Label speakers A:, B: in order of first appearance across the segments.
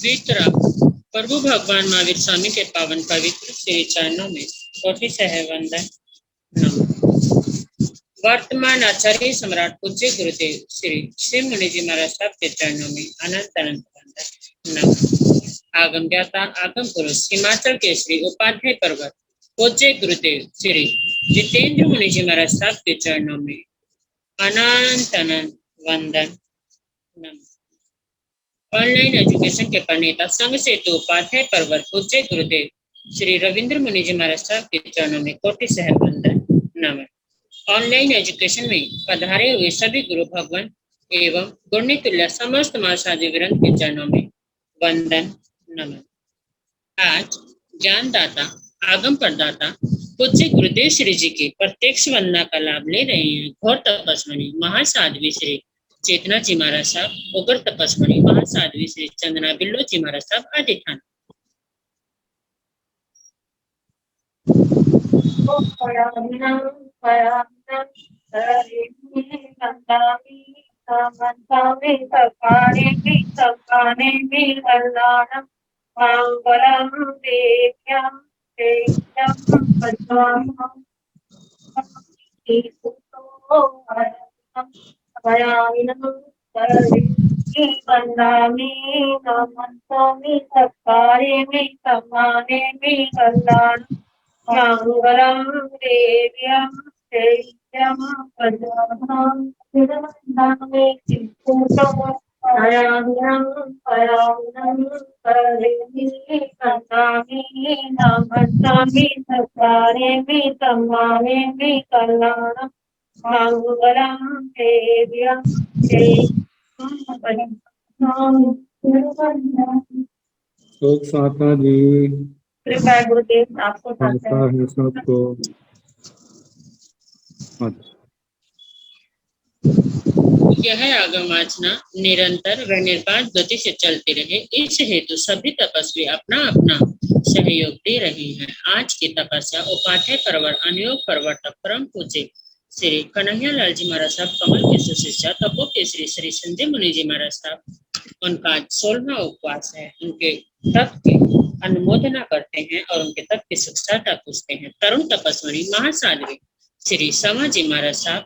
A: द्वितरा प्रभु भगवान महावीर स्वामी के पावन पवित्र श्री चरणों में कोटि सह वंदन नमः। वर्तमान आचार्य सम्राट पूज्य गुरुदेव श्री श्री मुनि जी महाराज साहब के चरणों में अनंत अनंत वंदन नमः। आगम ज्ञाता आगम पुरुष हिमाचल के श्री उपाध्याय पर्वत पूज्य गुरुदेव श्री जितेंद्र मुनि जी महाराज साहब के चरणों में अनंत अनंत वंदन नमः। ऑनलाइन एजुकेशन के प्रणेता संघ सेतु उपाध्याय पर्वत पूज्य गुरुदेव श्री रविंद्र मुनि जी महाराज साहब के चरणों में कोटि सह वंदन नमः। ऑनलाइन एजुकेशन में पधारे हुए सभी गुरु भगवान एवं गुणी तुल्य समस्त महासाधु वृंद के चरणों में वंदन नमः। आज ज्ञानदाता आगम प्रदाता पूज्य गुरुदेव श्री जी की प्रत्यक्ष वंदना का लाभ ले रहे हैं घोर तपस्विनी महासाध्वी श्री चेतना जी महाराज साहब, उग्र तपस्विनी महासाध्वी श्री चंदना बिल्लो जी महाराज साहब आदि ठान।
B: वंदामि नमस्कामि सत्कार्यामि सम्मानामि कल्याणं मंगलं देव्यं शैत्यं पद्मं वंदामि चित्तूतं परायणं करेमि वंदामि नमस्कामि सत्कार्यामि सम्मानामि कल्याणं मंगलं देव्यं
C: शोक साता जी
B: कृपया गुरुदेव आपको
C: है सबको।
A: यह आगम आचना निरंतर व निर्बाध गति से चलती रहे, इस हेतु सभी तपस्वी अपना अपना सहयोग दे रहे हैं। आज की तपस्या उपाध्याय पर्वत अनुयोग पर्वत परम पूज्य श्री कन्हैया लाल जी महाराज साहब कमल के सुशिष्या तपो के श्री श्री संजय मुनि जी महाराज साहब, उनका 16वां उपवास है। उनके तप की अनुमोदना करते हैं और उनके तप की सुखसाता पूछते हैं। तरुण तपस्वी महासाध्वी श्री समा जी महाराज साहब,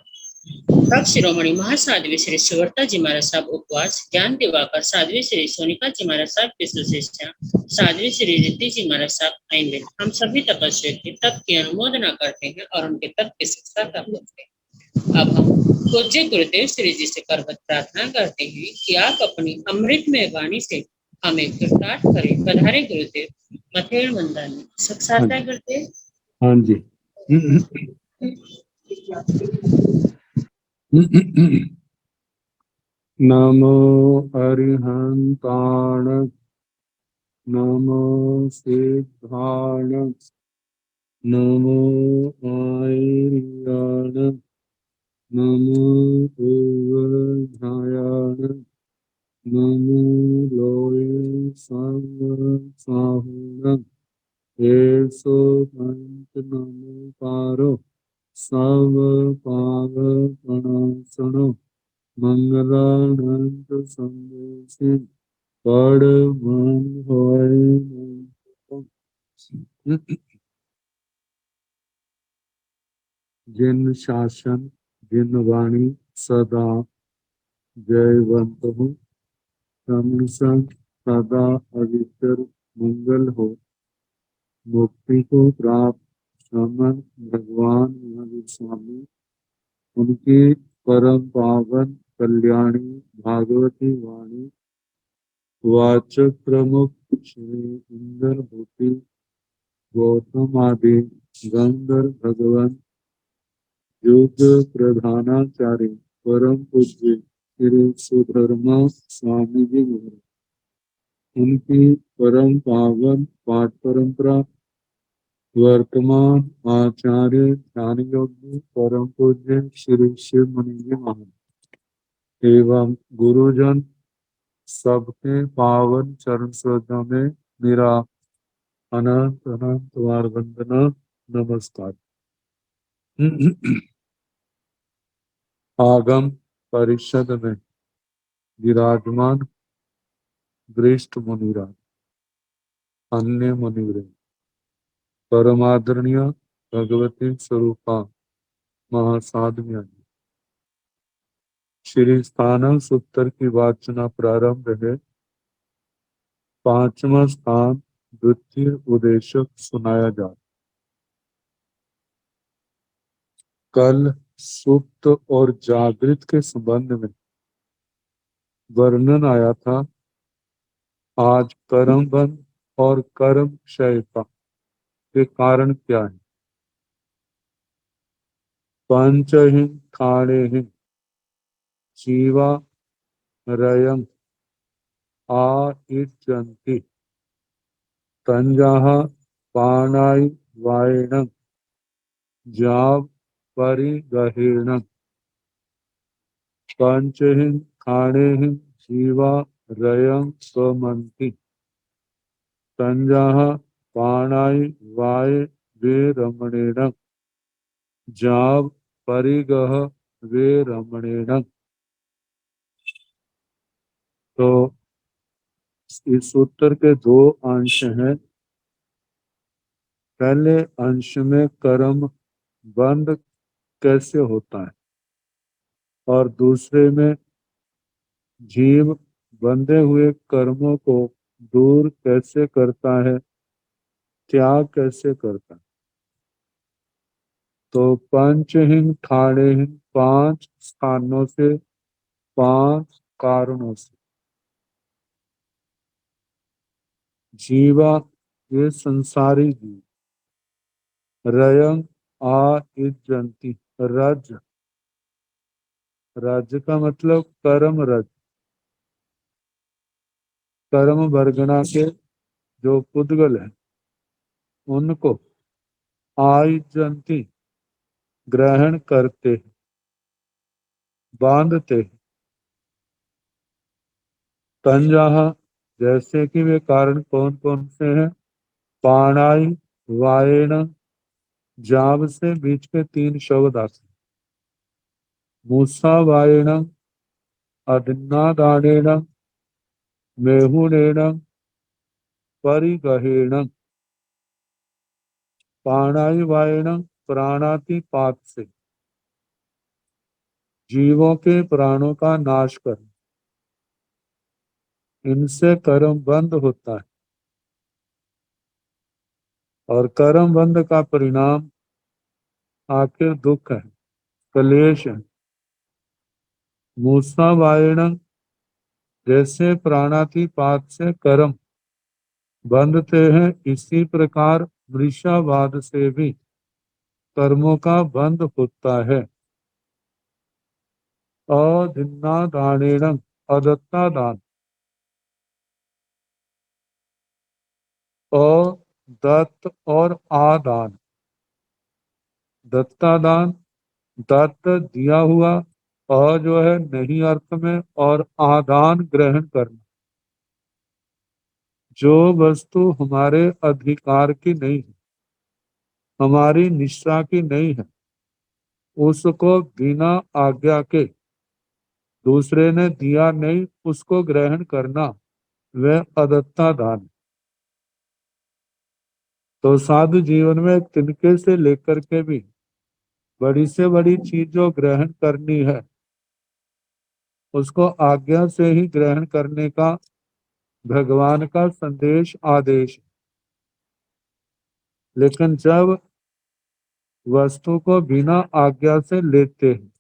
A: भक्त शिरोमणि महासाध्वी श्री सुवर्ता जी महाराज साहब उपवास, ज्ञान दिवाकर साध्वी श्री सोनिका जी महाराज साहब की सुशिष्या साध्वी श्री रिद्धि जी महाराज साहब आएंगे। हम सभी तपस्वी के तप की अनुमोदना करते हैं और उनके तप की सुखसाता पूछते हैं। अब हम पूज्य गुरुदेव श्री जी से करवत प्रार्थना करते हैं कि आप अपनी अमृतमय वाणी से हमें कृतार्थ करें। पधारे गुरुदेव, मथेड़ मंदानी सुखसाता गुरुदेव।
C: हाँ जी। नमो अरिहंताण नमो सिद्धाण नमो आयर्याण नमो ओवधायाण नमो लोये साहुण एसो पंच नमो पारो सब पाव प्रणासनो मंगलानंद संदेशी पड़ मन होय। जिन शासन जिन वाणी सदा जयवंत हो, सदा अविचर मंगल हो। मुक्ति को प्राप्त श्रमण भगवान महावीर स्वामी, उनकी परम पावन कल्याणी भागवती वाणी वाचक प्रमुख श्री इंद्र भूति गौतम आदि गंधर्व भगवान युग प्रधानाचार्य परम पूज्य श्री सुधर्मा स्वामी जी महाराज, उनकी परम पावन पाठ परंपरा वर्तमान आचार्य ध्यान योगी परम पूज्य श्री शिव मुनि जी महाराज एवं गुरुजन सबके पावन चरण श्रद्धा में मेरा अनंत अनंत वार वंदना नमस्कार। आगम परिषद में विराजमान वरिष्ठ मुनिराज, अन्य मुनिवृंद, परमादरणीय भगवती स्वरूपा महासाध्या जी। श्री स्थान सूत्र की वाचना प्रारंभ है। पांचवा स्थान द्वितीय उद्देशक सुनाया जा। कल सुप्त और जागृत के संबंध में वर्णन आया था। आज कर्म बंध और कर्म क्षय के कारण क्या है। पंचहिं ठाणे जीवा रयं आइज्जन्ति तंजाः पाणाय वायेन जाव परिगहेण। पंचहिं ठाणे जीवा रयं स्वमन्ति तंजाः पाणाय वाये वे रमणेन जाव परिगह वे रमणेन। तो इस सूत्र के दो अंश हैं। पहले अंश में कर्म बंद कैसे होता है और दूसरे में जीव बंधे हुए कर्मों को दूर कैसे करता है, त्याग कैसे करता है। तो पंचहिं ठाणे, पांच स्थानों से, पांच कारणों से। जीवा ये संसारी जीव, रयं आइज्जन्ति रज, रज का मतलब कर्म रज, कर्म वर्गणा के जो पुद्गल है उनको आइज्जन्ति ग्रहण करते, बांधते। तंजाह जैसे कि वे कारण कौन कौन से हैं। पाणाई वायेन, जाव से बीच में तीन शब्द आते। मूसा वायेन, अदन्नादानेन, मेहुनेन, परिगहेण। पाणाई वायेन प्राणातिपात से जीवों के प्राणों का नाश कर, इनसे कर्म बंद होता है। और कर्म बंद का परिणाम आखिर दुख है, क्लेश है। मूसा वायेन जैसे प्राणातिपात से कर्म बंधते हैं, इसी प्रकार मृषावाद से भी कर्मों का बंध होता है। अदिन्नादानेन, अदत्ता दान, अदत्त और आदान। दत्ता दान, दत्त दिया हुआ, जो है नहीं अर्थ में, और आदान ग्रहण करना। जो वस्तु हमारे अधिकार की नहीं है, हमारी निष्ठा की नहीं है, उसको बिना आज्ञा के दूसरे ने दिया नहीं, उसको ग्रहण करना वह अदत्ता दान। तो साधु जीवन में तिनके से लेकर के भी बड़ी से बड़ी चीज जो ग्रहण करनी है उसको आज्ञा से ही ग्रहण करने का भगवान का संदेश, आदेश। लेकिन जब वस्तु को बिना आज्ञा से लेते हैं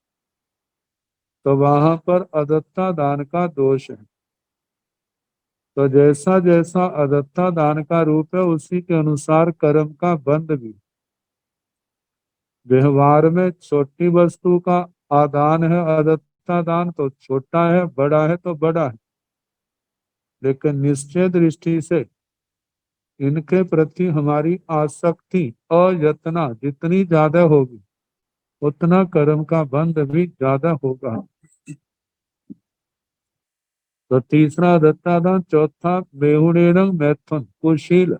C: तो वहां पर अदत्ता दान का दोष है। तो जैसा जैसा अदत्ता दान का रूप है उसी के अनुसार कर्म का बंध भी। व्यवहार में छोटी वस्तु का आदान है अदत्ता दान, तो छोटा है, बड़ा है तो बड़ा है। लेकिन निश्चय दृष्टि से इनके प्रति हमारी आसक्ति और यत्ना जितनी ज्यादा होगी उतना कर्म का बंध भी ज्यादा होगा। तो तीसरा दत्ता दान, चौथा मेहुणेन मैथुन कुशील,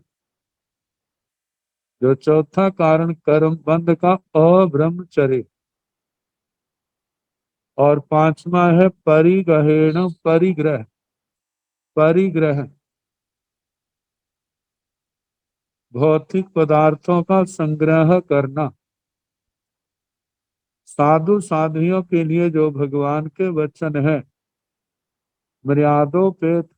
C: जो चौथा कारण कर्म बंध का अब्रह्मचर्य। और पांचवा है परिगहेण, परिग्रह। परिग्रह, भौतिक पदार्थों का संग्रह करना, साधु साध्वियों के लिए जो भगवान के वचन है, मर्यादोपेत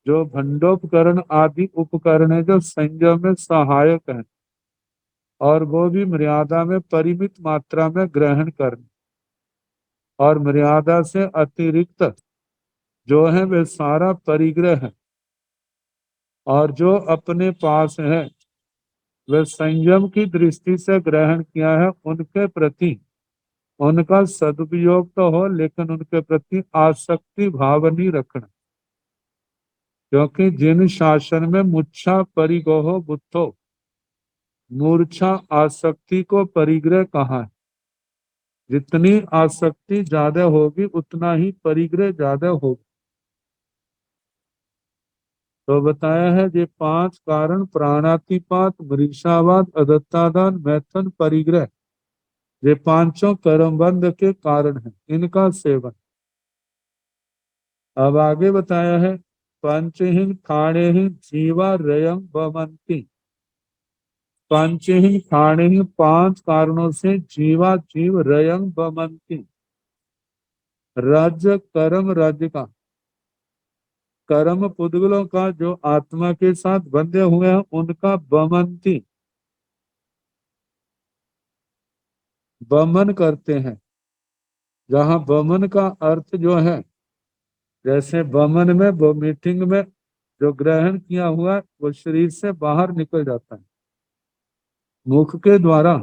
C: जो भंडोपकरण आदि उपकरण है जो संयम में सहायक है, और वो भी मर्यादा में परिमित मात्रा में ग्रहण करना, और मर्यादा से अतिरिक्त जो है वे सारा परिग्रह है, और जो अपने पास है वे संयम की दृष्टि से ग्रहण किया है, उनके प्रति उनका सदुपयोग तो हो लेकिन उनके प्रति आसक्ति भाव नहीं रखना, क्योंकि जिन शासन में मुच्छा परिगोहो बुद्धो, मूर्छा आसक्ति को परिग्रह कहा है। जितनी आसक्ति ज्यादा होगी उतना ही परिग्रह ज्यादा होगा। तो बताया है ये 5 कारण प्राणातिपात, मृषावाद, अदत्तादान, मैथुन, परिग्रह, ये 5 कर्मबंध के कारण है, इनका सेवन। अब आगे बताया है पंचहिन ठाणे जीवा रयम बमंती, पंचहिन ठाणे 5 कारणों से जीवा जीव रयम बमंती, राज्य कर्म राज्य का कर्म पुद्गलों का जो आत्मा के साथ बंधे हुए हैं उनका बमंती, बमन करते हैं। जहां बमन का अर्थ जो है, जैसे बमन में मीटिंग में जो ग्रहण किया हुआ है वो शरीर से बाहर निकल जाता है मुख के द्वारा।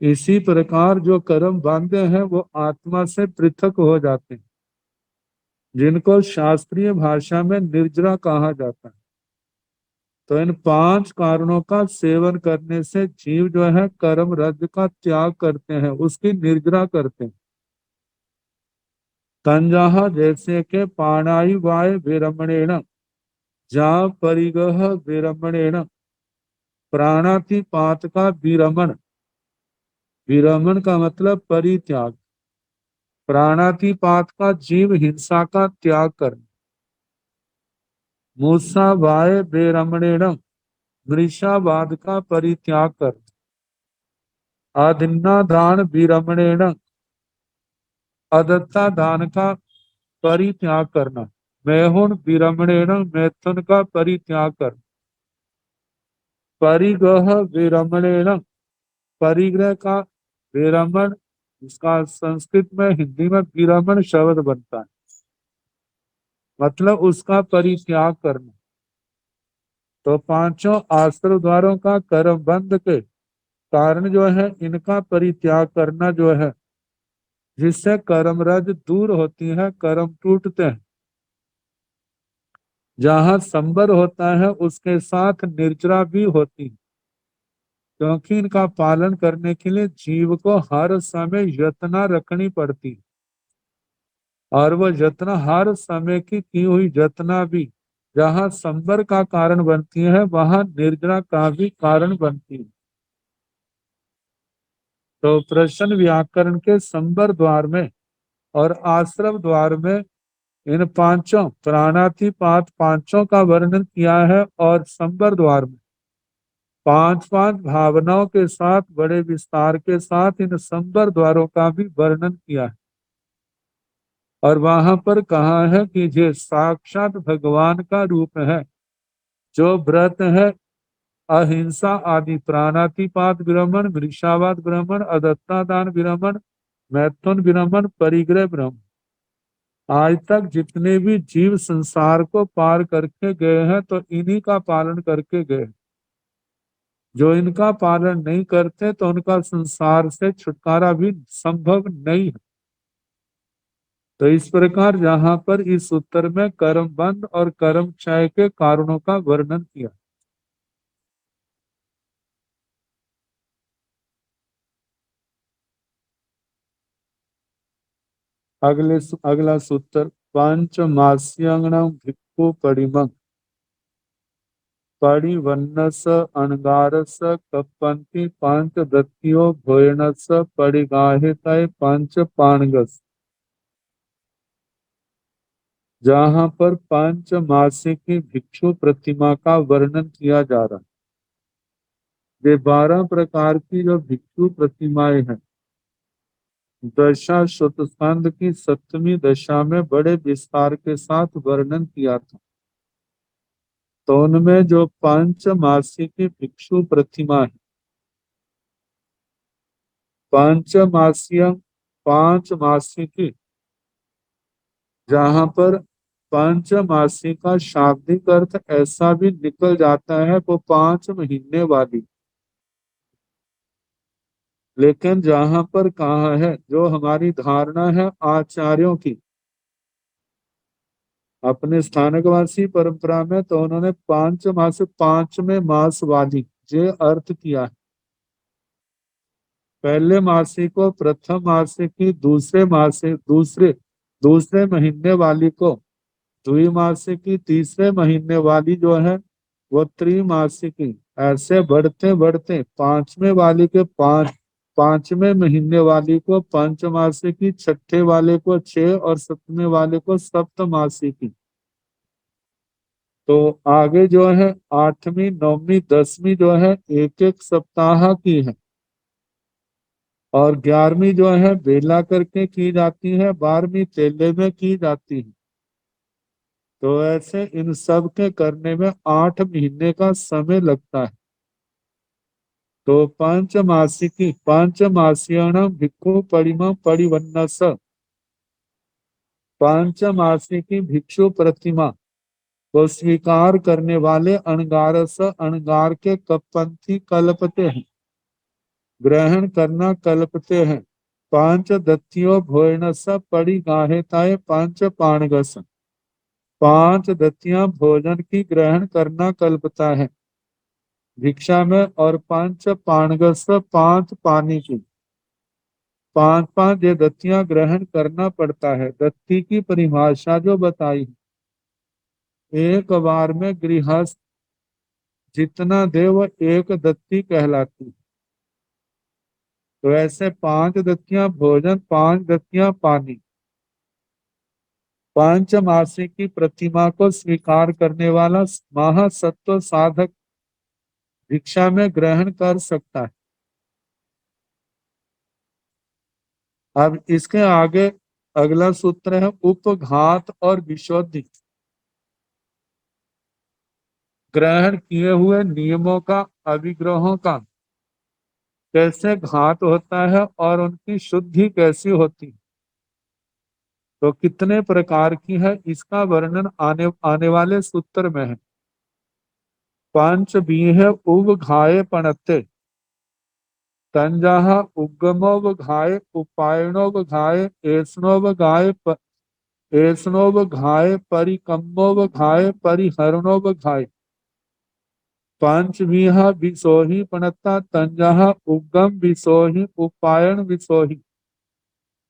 C: इसी प्रकार जो कर्म बांधे हैं वो आत्मा से पृथक हो जाते हैं, जिनको शास्त्रीय भाषा में निर्जरा कहा जाता है। तो इन 5 कारणों का सेवन करने से जीव जो है कर्म रज का त्याग करते हैं, उसकी निर्जरा करते हैं। तंजाह जैसे के पाणाई वाय विरमणेन, जहाँ परिगह विरमणेन, प्राणातिपात का विरमण, विरमण का मतलब परित्याग, प्राणातिपात का जीव हिंसा का त्याग करना, मूसा वाय विरमणेन, मृषावाद का परित्याग करना, आदिन्ना दान विरमणेन, अदत्ता दान का परित्याग करना, मैहुन विरमणेन, मैथुन का परित्याग करना, परिगह विरमणेन, परिग्रह का विरमण, इसका संस्कृत में हिंदी में विरमण शब्द बनता है, मतलब उसका परित्याग करना। तो 5 आश्रम द्वारों का कर्म बंध के कारण जो है इनका परित्याग करना जो है, जिससे कर्म रज दूर होती है, कर्म टूटते हैं। जहाँ संबर होता है उसके साथ निर्जरा भी होती है, क्योंकि इनका पालन करने के लिए जीव को हर समय यत्न रखनी पड़ती है, और वो यत्न हर समय की हुई यत्ना भी जहाँ संबर का कारण बनती है वहां निर्जरा का भी कारण बनती है। तो प्रश्न व्याकरण के संबर द्वार में और आश्रम द्वार में इन 5 प्राणातिपात 5 का वर्णन किया है, और संबर द्वार में 5 भावनाओं के साथ बड़े विस्तार के साथ इन संबर द्वारों का भी वर्णन किया है। और वहां पर कहा है कि ये साक्षात भगवान का रूप है, जो व्रत है अहिंसा आदि, प्राणातिपात विरमण, मृषावाद विरमण, अदत्ता दान विरमण, मैथुन विरमण, परिग्रह विरमण। आज तक जितने भी जीव संसार को पार करके गए हैं तो इन्हीं का पालन करके गए। जो इनका पालन नहीं करते तो उनका संसार से छुटकारा भी संभव नहीं है। तो इस प्रकार यहाँ पर इस उत्तर में कर्म बंध और कर्म क्षय के कारणों का वर्णन किया। अगला सूत्र पंचमास्यंगणं भिक्खु पडिमं पडिवन्नस अणगारस कप्पन्ति पंचदत्तियो भोयनस पडिगाहितय पंच पाणगस। जहाँ पर पंचमासी की भिक्षु प्रतिमा का वर्णन किया जा रहा है। ये 12 प्रकार की जो भिक्षु प्रतिमाएं हैं, दशा शतस्कंध की 7वीं दशा में बड़े विस्तार के साथ वर्णन किया था। तो उनमें जो पंचमासी की भिक्षु प्रतिमा है, पंचमासिया 5 मासी की, जहाँ पर पंचमासी का शाब्दिक अर्थ ऐसा भी निकल जाता है वो 5 महीने वाली, लेकिन जहाँ पर कहा है, जो हमारी धारणा है आचार्यों की अपने स्थानकवासी परंपरा में, तो उन्होंने 5 मास 5वें मास वाली ये अर्थ किया है। पहले मासी को प्रथम मासी की, दूसरे दूसरे महीने वाली को द्विमासिक की, तीसरे महीने वाली जो है वो त्रिमासिक की, ऐसे बढ़ते बढ़ते 5वें वाली के 5वें महीने वाली को पंचमासिक की, छठे वाले को 6 और 7वें वाले को सप्तमासिक की। तो आगे जो है 8वीं 9वीं 10वीं जो है एक एक सप्ताह की है, और 11वीं जो है बेला करके की जाती है, 12वीं तेले में की जाती है। तो ऐसे इन सब के करने में 8 महीने का समय लगता है। तो पंचमासियाणाम भिक्षु परिमा परिवन्नस, पंचमासी की भिक्षु प्रतिमा को स्वीकार करने वाले अणगारस, अणगार के कपंथी कल्पते हैं, ग्रहण करना कल्पते हैं। पांच दत्तियो भोजनस परिगाहेताय पंच पाणगस, 5 दत्तियां भोजन की ग्रहण करना कल्पता है भिक्षा में, और पंच पाणगस 5 पानी की, 5 5 ये दत्तियां ग्रहण करना पड़ता है। दत्ती की परिभाषा जो बताई, एक बार में गृहस्थ जितना दे वो एक दत्ती कहलाती है। तो ऐसे 5 दत्तियां भोजन, 5 दत्तियां पानी। पंचमासी की प्रतिमा को स्वीकार करने वाला महासत्व साधक भिक्षा में ग्रहण कर सकता है। अब इसके आगे अगला सूत्र है उपघात और विशुद्धि। ग्रहण किए हुए नियमों का, अविग्रहों का कैसे घात होता है और उनकी शुद्धि कैसी होती है, तो कितने प्रकार की है, इसका वर्णन आने आने वाले सूत्र में है। पंच बीह उवघाये पणते, तंजाह उगमोवघाये उपायनोवघाये एसनोवघाये परिकम्मोवघाये परिहरणोवघाये, पंच बीह विसोही पणता तंजाह उगम विसोही उपायन विसोही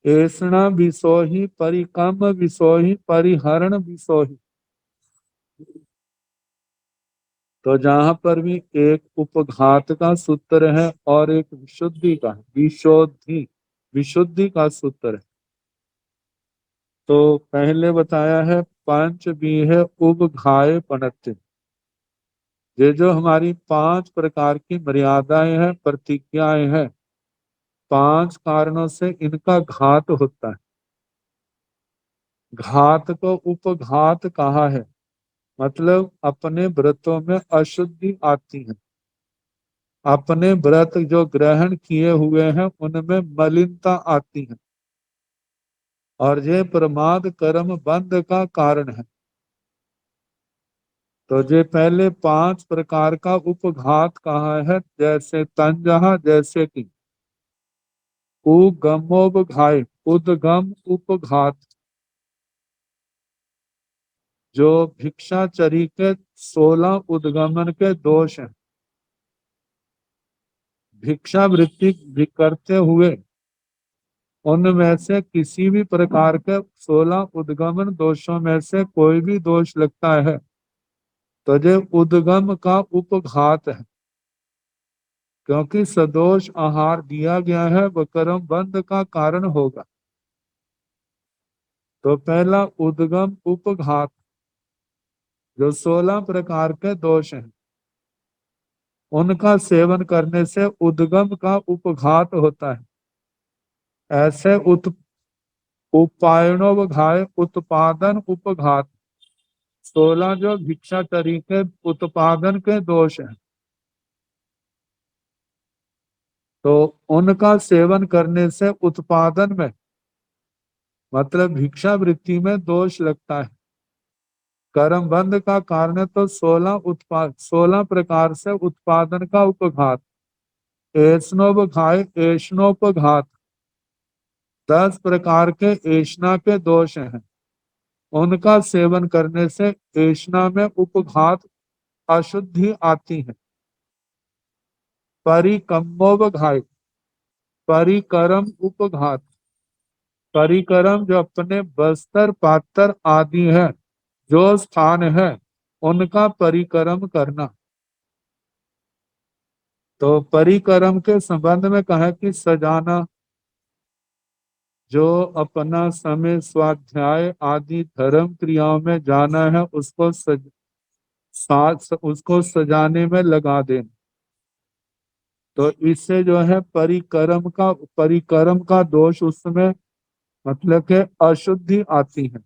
C: एषणा विसोही परिकम विसोही परिहरण विसोही। तो जहां पर भी एक उपघात का सूत्र है और एक विशुद्धि का, विशुद्धि का सूत्र है। तो पहले बताया है पंच बीह उपघाय पणत्य, ये जो हमारी 5 प्रकार की मर्यादाएं हैं, प्रतिज्ञाएं हैं, 5 कारणों से इनका घात होता है। घात को उपघात कहा है, मतलब अपने व्रतों में अशुद्धि आती है, अपने व्रत जो ग्रहण किए हुए हैं उनमें मलिनता आती है, और ये प्रमाद कर्म बंध का कारण है। तो ये पहले 5 प्रकार का उपघात कहा है, जैसे तंजहा, जैसे कि उगमोपघाय, उद्गम उपघात, जो भिक्षाचरी के 16 उद्गमन के दोष हैं। भिक्षावृत्ति भी करते हुए उनमें से किसी भी प्रकार के 16 उद्गमन दोषों में से कोई भी दोष लगता है तो ये उद्गम का उपघात है, क्योंकि सदोष आहार दिया गया है वह कर्म बंध का कारण होगा। तो पहला उद्गम उपघात, जो 16 प्रकार के दोष हैं, उनका सेवन करने से उद्गम का उपघात होता है। ऐसे उपायनोवघाय उत्पादन उपघात, 16 जो भिक्षाचरी के उत्पादन के दोष हैं, तो उनका सेवन करने से उत्पादन में मतलब भिक्षा वृत्ति में दोष लगता है। कर्म बंध का कारण है तो 16 प्रकार से उत्पादन का उपघात। ऐष्णोपघाय ऐष्णोपघात, 10 प्रकार के ऐष्णा के दोष हैं, उनका सेवन करने से ऐष्णा में उपघात अशुद्धि आती है। परिकम्मोपघाय, परिकरम उपघात, परिकरम जो अपने बस्तर पात्र आदि है, जो स्थान है, उनका परिकरम करना। तो परिकरम के संबंध में कहा कि सजाना, जो अपना समय स्वाध्याय आदि धर्म क्रियाओं में जाना है, उसको सजाने में लगा देना। तो इससे जो है परिकरम का दोष उसमें मतलब के अशुद्धि आती है।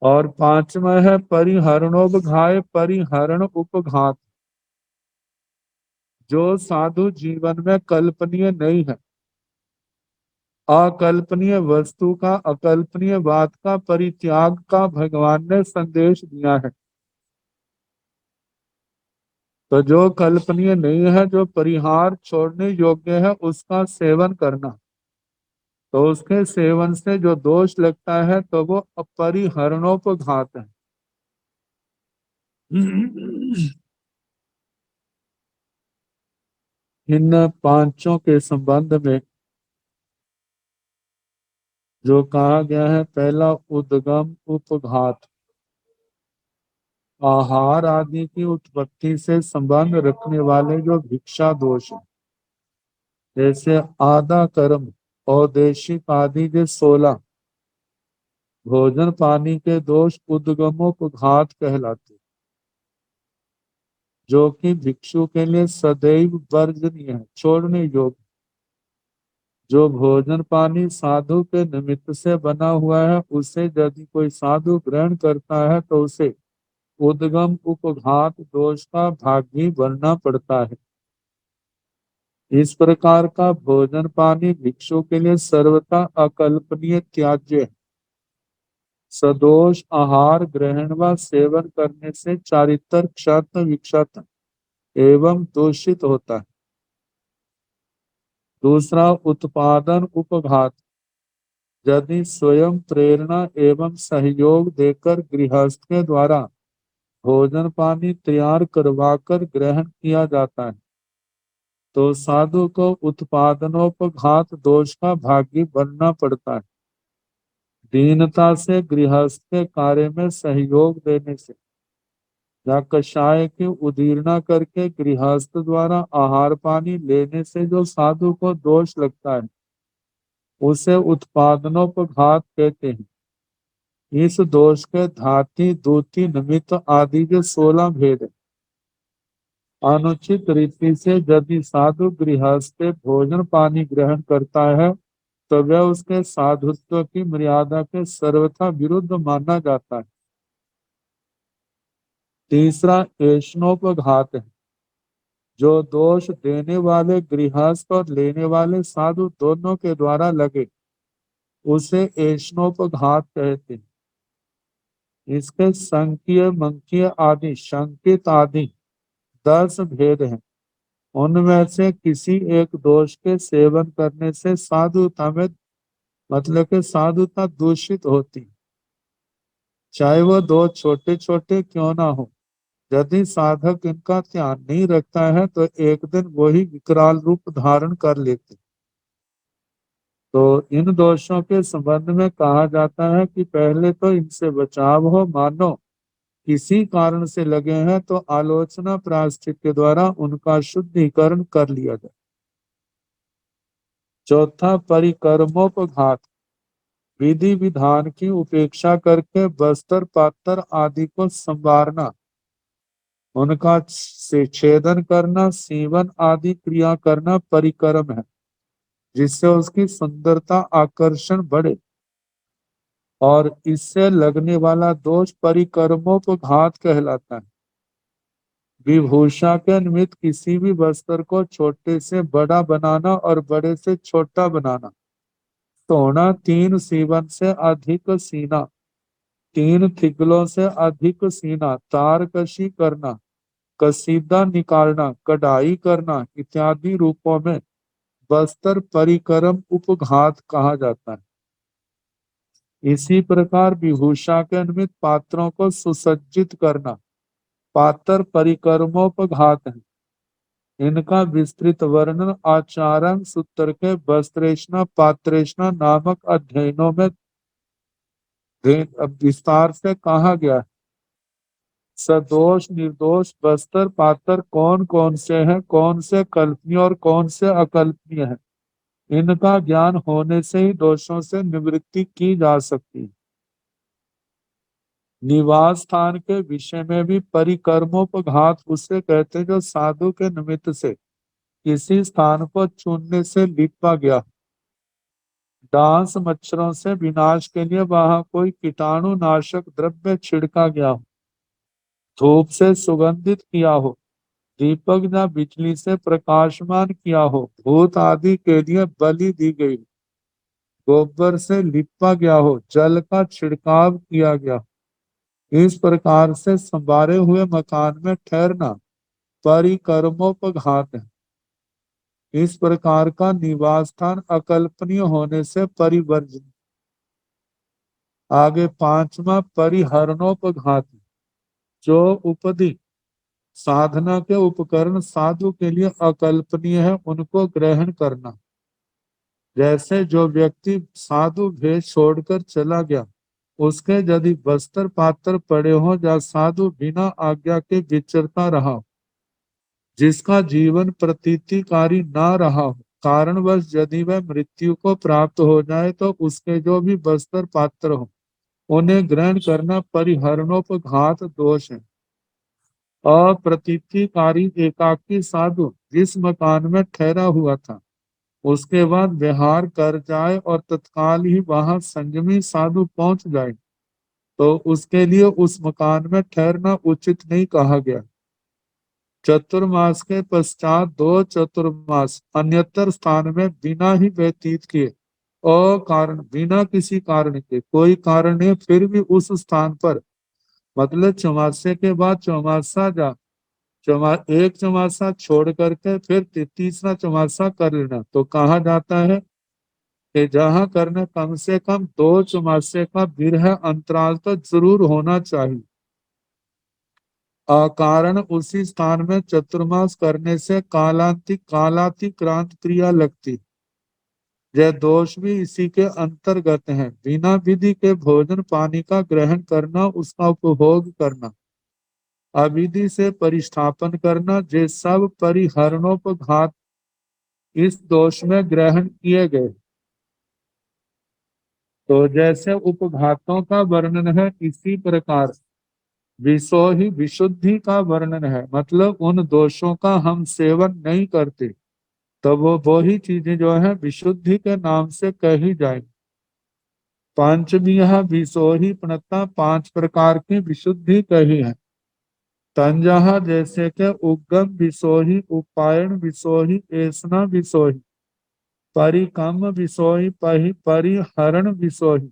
C: और 5वां है परिहरणोपघाय परिहरण उपघात, जो साधु जीवन में कल्पनीय नहीं है, अकल्पनीय वस्तु का अकल्पनीय बात का परित्याग का भगवान ने संदेश दिया है। तो जो कल्पनीय नहीं है, जो परिहार छोड़ने योग्य है, उसका सेवन करना। तो उसके सेवन से जो दोष लगता है तो वो अपरिहरणोपघात है। इन पांचों के संबंध में जो कहा गया है, पहला उद्गम उपघात, आहार आदि की उत्पत्ति से संबंध रखने वाले जो भिक्षा दोष हैं, जैसे आधा कर्म औदेशिक आदि के 16 भोजन पानी के दोष उद्गमोपघात कहलाते, जो कि भिक्षु के लिए सदैव वर्जनीय है, छोड़ने योग्य। जो भोजन पानी साधु के निमित्त से बना हुआ है, उसे यदि कोई साधु ग्रहण करता है तो उसे उद्गम उपघात दोष का भागी बनना पड़ता है। इस प्रकार का भोजन पानी भिक्षु के लिए सर्वथा अकल्पनीय त्याज्य है। सदोष आहार ग्रहण व सेवन करने से चारित्र क्षत विक्षत एवं दूषित होता है। दूसरा उत्पादन उपघात, यदि स्वयं प्रेरणा एवं सहयोग देकर गृहस्थ के द्वारा भोजन पानी तैयार करवाकर ग्रहण किया जाता है तो साधु को उत्पादनोपघात दोष का भागी बनना पड़ता है। दीनता से गृहस्थ के कार्य में सहयोग देने से या कषाय की उदीरना करके गृहस्थ द्वारा आहार पानी लेने से जो साधु को दोष लगता है, उसे उत्पादनोपघात कहते हैं। इस दोष के धाति दूती निमित्त आदि के 16 भेद हैं। अनुचित रीति से यदि साधु गृहस्थ से भोजन पानी ग्रहण करता है तो वह उसके साधुत्व की मर्यादा के सर्वथा विरुद्ध माना जाता है। तीसरा ऐष्णोपघात है, जो दोष देने वाले गृहस्थ और लेने वाले साधु दोनों के द्वारा लगे, उसे ऐष्णोपघात कहते हैं। इसके संकीय मंकीय आदि संकित आदि 10 भेद हैं। उनमें से किसी एक दोष के सेवन करने से साधुता में मतलब के साधुता दूषित होती, चाहे वो दो छोटे छोटे क्यों ना हो। यदि साधक इनका ध्यान नहीं रखता है तो एक दिन वही विकराल रूप धारण कर लेते। तो इन दोषों के संबंध में कहा जाता है कि पहले तो इनसे बचाव हो, मानो किसी कारण से लगे हैं तो आलोचना प्रायश्चित के द्वारा उनका शुद्धिकरण कर लिया जाए। चौथा परिकर्मोपघात, विधि विधान की उपेक्षा करके बस्तर पात्र आदि को संवारना, उनका से छेदन करना, सीवन आदि क्रिया करना परिक्रम है, जिससे उसकी सुंदरता आकर्षण बढ़े। और इससे लगने वाला दोष परिकर्मोपघात कहलाता है। विभूषा के निमित्त किसी भी वस्त्र को छोटे से बड़ा बनाना और बड़े से छोटा बनाना, सोना 3 सीवन से अधिक सीना, 3 थिगलों से अधिक सीना, तार कशी करना, कसीदा निकालना, कढ़ाई करना इत्यादि रूपों में वस्त्र परिक्रम उपघात कहा जाता है। इसी प्रकार विभूषा के निमित्त पात्रों को सुसज्जित करना पात्र परिक्रमोपघात है। इनका विस्तृत वर्णन आचार्य सूत्र के वस्त्रेषणा पात्रेषणा नामक अध्ययनों में विस्तार से कहा गया है। सदोष निर्दोष वस्त्र पात्र कौन कौन से हैं, कौन से कल्पनीय और कौन से अकल्पनीय है, इनका ज्ञान होने से ही दोषों से निवृत्ति की जा सकती है। निवास स्थान के विषय में भी परिक्रमोपघात उसे कहते हैं जो साधु के निमित्त से किसी स्थान को चुनने से लिपा गया, डांस मच्छरों से विनाश के लिए वहां कोई कीटाणु नाशक द्रव्य छिड़का गया हो, धूप से सुगंधित किया हो, दीपक या बिजली से प्रकाशमान किया हो, भूत आदि के लिए बलि दी गई, गोबर से लिपा गया हो, जल का छिड़काव किया गया। इस प्रकार से संवारे हुए मकान में ठहरना परिक्रमोपघात है। इस प्रकार का निवास स्थान अकल्पनीय होने से परिवर्जित। आगे 5वां परिहरणोपघात, जो उपदि साधना के उपकरण साधु के लिए अकल्पनीय है उनको ग्रहण करना। जैसे जो व्यक्ति साधु भेष छोड़कर चला गया, उसके यदि वस्त्र पात्र पड़े हो या साधु बिना आज्ञा के विचरता रहा, जिसका जीवन प्रतीतिकारी ना रहा हो, कारणवश यदि वह मृत्यु को प्राप्त हो जाए तो उसके जो भी वस्त्र पात्र हो उन्हें ग्रहण करना परिहरणोपघात दोष है। अप्रतीतिकारी एकाकी साधु जिस मकान में ठहरा हुआ था, उसके बाद विहार कर जाए और तत्काल ही वहां संयमी साधु पहुंच जाए, तो उसके लिए उस मकान में ठहरना उचित नहीं कहा गया। चतुर्मास के पश्चात 2 चतुर्मास अन्यतर स्थान में बिना ही व्यतीत किए, अकारण बिना किसी कारण के, कोई कारण नहीं फिर भी उस स्थान पर, मतलब चौमासे के बाद चौमासा जा एक चौमासा छोड़ करके फिर तीसरा चौमासा कर लेना, तो कहा जाता है कि जहाँ करना कम से कम 2 चौमासे का विरह अंतराल तो जरूर होना चाहिए। अकारण उसी स्थान में चतुर्मास करने से कालातिक्रांत क्रिया लगती, यह दोष भी इसी के अंतर्गत है। बिना विधि के भोजन पानी का ग्रहण करना, उसका उपभोग करना, अविधि से परिस्थापन करना, ये सब परिहरणोपघात इस दोष में ग्रहण किए गए। तो जैसे उपघातों का वर्णन है, इसी प्रकार विसोहि विशुद्धि का वर्णन है, मतलब उन दोषों का हम सेवन नहीं करते, तो वो ही चीजें जो है विशुद्धि के नाम से कही जाएंगी। पंचमीह विसोहि प्रणता, 5 प्रकार की विशुद्धि कही है। तंजहा जैसे के उगम विसोहि, उपायन विसोहि, ऐसना विसोहि, परिकम विसोहि, परिहरण विसोहि।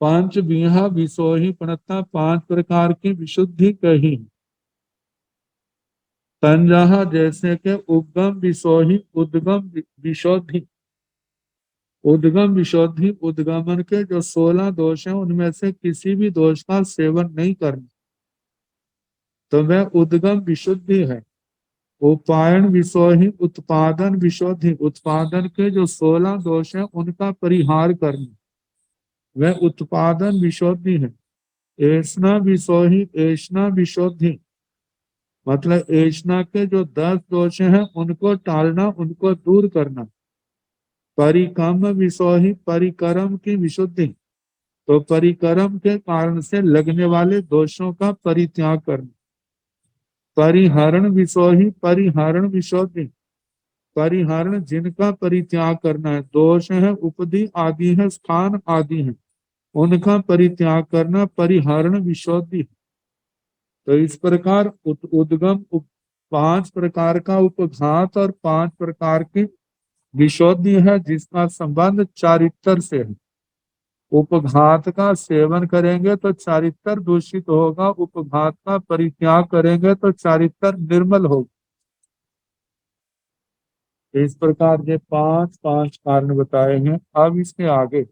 C: पांच बीहा विसोहि प्रणता, 5 प्रकार की विशुद्धि कही। तंजहा जैसे के उद्गम विसोहि, उद्गम विशुद्धि, उद्गम विशुद्धि, उद्गमन के जो 16 दोष हैं उनमें से किसी भी दोष का सेवन नहीं करना, तो वह उद्गम विशुद्धि है। उपायन विसोहि, उत्पादन विशुद्धि, उत्पादन के जो 16 दोष हैं उनका परिहार करना, वह उत्पादन विशुद्धि है। ऐसना विसोहि, ऐसना विशुद्धि, मतलब ऐसना के जो 10 दोष हैं उनको टालना, उनको दूर करना, परिकम विषोही परिकर्म की विशुद्धि, तो परिकर्म के कारण से लगने वाले दोषों का परित्याग करना। परिहरण विषोही परिहरण विशुद्धि, परिहरण जिनका परित्याग करना है, दोष है उपधि आदि है, स्थान आदि है, उनका परित्याग करना परिहरण विशुद्धि। तो इस प्रकार उद्गम पांच प्रकार का उपघात और पांच प्रकार की विशुद्धि है, जिसका संबंध चारित्र से है। उपघात का सेवन करेंगे तो चारित्र दूषित होगा, उपघात का परित्याग करेंगे तो चारित्र निर्मल होगा। इस प्रकार के पांच पांच कारण बताए हैं। अब इसके आगे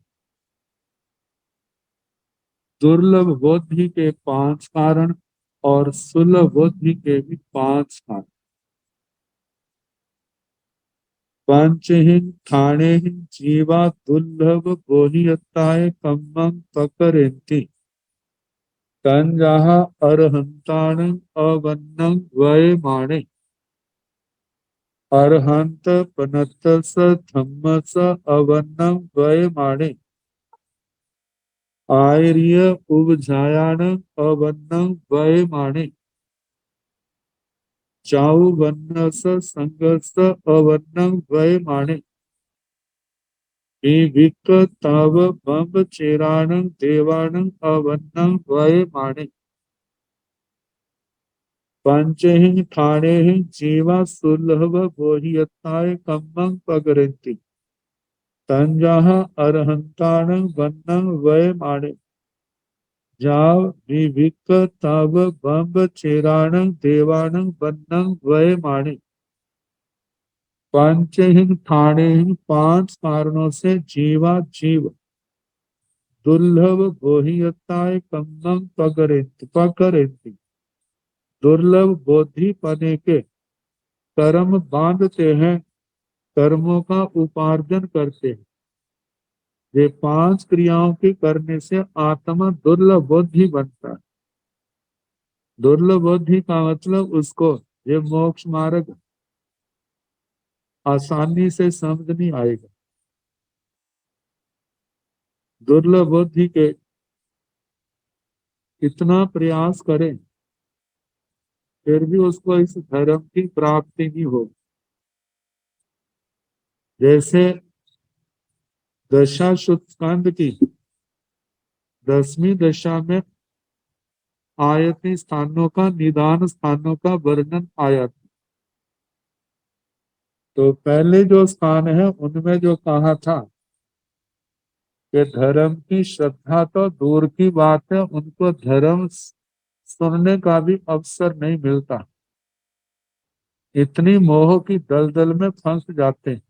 C: दुर्लभ बुद्धि के पांच कारण और सुलभ बुद्धि के भी पांच कारण। पंचहीन ठाणेहीन जीवा दुर्लभ बोहियताय कम्मं पकरेन्ति तंजाहा अरहंतान अवन्नं वयमाणे अरहंत पनतस धम्मस अवन्नं वयमाणे आर्य उपजायान अवन्नं वयमाणे चाउ वन्नस संगस अवन्नं वयमाणे विक तव बम चेराण देवाण अवन्नं वयमाणे पंचहिं ठाणेहिं जीवा सुलभ बोहियताय कम्मं पगरन्ति तंजाह अरहंताण वन्नं वयमाणे जाव विक तव बम चेराण देवाण वन्नं वयमाणे। पंचहीन ठाणेहीन पांच कारणों से जीवा जीव दुर्लभ बोहियताय कम्मं पकरेन्ति दुर्लभ बोधि पने के कर्म बांधते हैं, कर्मों का उपार्जन करते हैं। ये पांच क्रियाओं के करने से आत्मा दुर्लभ बुद्धि बनता है। दुर्लभ बुद्धि का मतलब उसको ये मोक्ष मार्ग आसानी से समझ नहीं आएगा। दुर्लभ बुद्धि के इतना प्रयास करें फिर भी उसको इस धर्म की प्राप्ति नहीं हो। जैसे दशा स्कंद की 10वीं दशा में आयती स्थानों का निदान स्थानों का वर्णन आया था। तो पहले जो स्थान है उनमें जो कहा था कि धर्म की श्रद्धा तो दूर की बात है, उनको धर्म सुनने का भी अवसर नहीं मिलता, इतनी मोह की दलदल में फंस जाते हैं।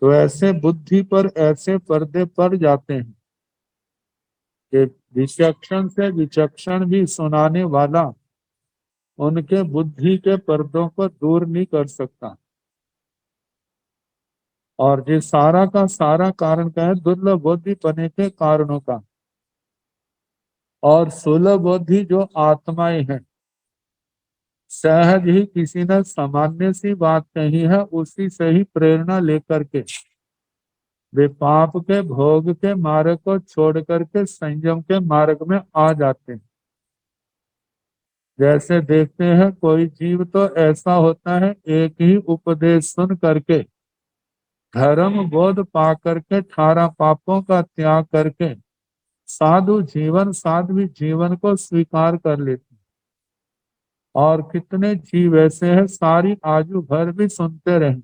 C: तो ऐसे बुद्धि पर ऐसे पर्दे पड़ जाते हैं कि विचक्षण से विचक्षण भी सुनाने वाला उनके बुद्धि के पर्दों को दूर नहीं कर सकता। और ये सारा का सारा कारण क्या है? दुर्लभ बुद्धि पने के कारणों का। और सुलभ बुद्धि जो आत्माएं हैं, सहज ही किसी ने सामान्य सी बात कही है, उसी से ही प्रेरणा लेकर के वे पाप के भोग के मार्ग को छोड़ करके संयम के मार्ग में आ जाते हैं। जैसे देखते हैं कोई जीव तो ऐसा होता है, एक ही उपदेश सुन करके धर्म बोध पा करके 18 पापों का त्याग करके साधु जीवन साध्वी जीवन को स्वीकार कर लेते हैं। और कितने जीव ऐसे हैं सारी आयु भर भी सुनते रहे,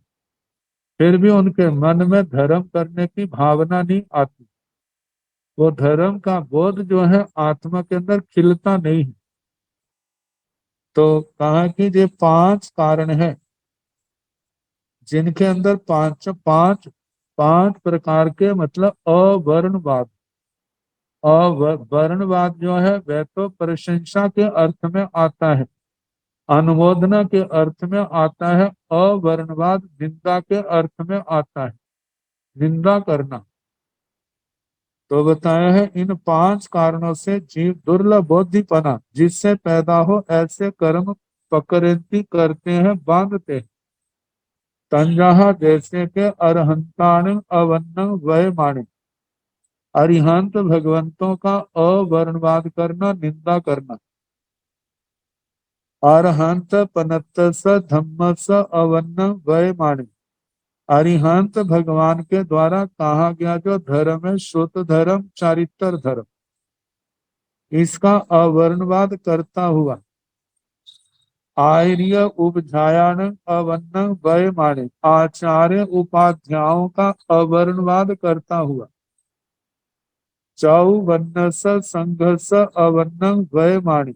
C: फिर भी उनके मन में धर्म करने की भावना नहीं आती। वो धर्म का बोध जो है आत्मा के अंदर खिलता नहीं है। तो कहा कि ये पांच कारण है जिनके अंदर पांच पांच पांच प्रकार के मतलब अवर्णवाद। अवर्णवाद जो है वह तो प्रशंसा के अर्थ में आता है, अनुमोदना के अर्थ में आता है। अवर्णवाद निंदा के अर्थ में आता है, निंदा करना। तो बताया है इन पांच कारणों से जीव दुर्लभ बुद्धिपना जिससे पैदा हो ऐसे कर्म पकड़ती करते हैं, बांधते हैं। तंजहा जैसे के अरहंतान अवन्न वय माने। अरिहंत भगवंतों का अवर्णवाद करना, निंदा करना। अरहंत पनत्तस धम्मस अवन्न वय माने। अरिहंत भगवान के द्वारा कहा गया जो धर्म है, शुद्ध धर्म, चारित्र धर्म, इसका अवर्णवाद करता हुआ। आर्य उपझायान अवन्न वय माने। आचार्य उपाध्यायों का अवर्णवाद करता हुआ। चौवन्नस संघर्ष अवन्न वय माने।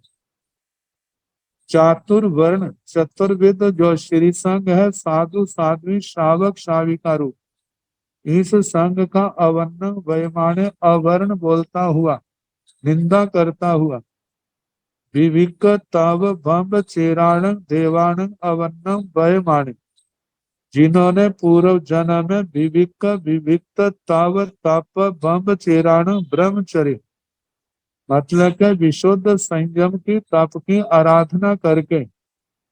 C: चातुर्वर्ण चतुर्विद जो श्री संघ है, साधु साध्वी श्रावक श्राविका रूप, इस संघ का अवर्ण वयमाने, अवर्ण बोलता हुआ, निंदा करता हुआ। विविक तव बम्ब चेराण देवाण अवन्नम वयमाने। जिन्होंने पूर्व जन्म में विविक विविक्त तव तप बम्ब चेराण ब्रह्मचर्य मतलब के विशुद्ध संयम की तप की आराधना करके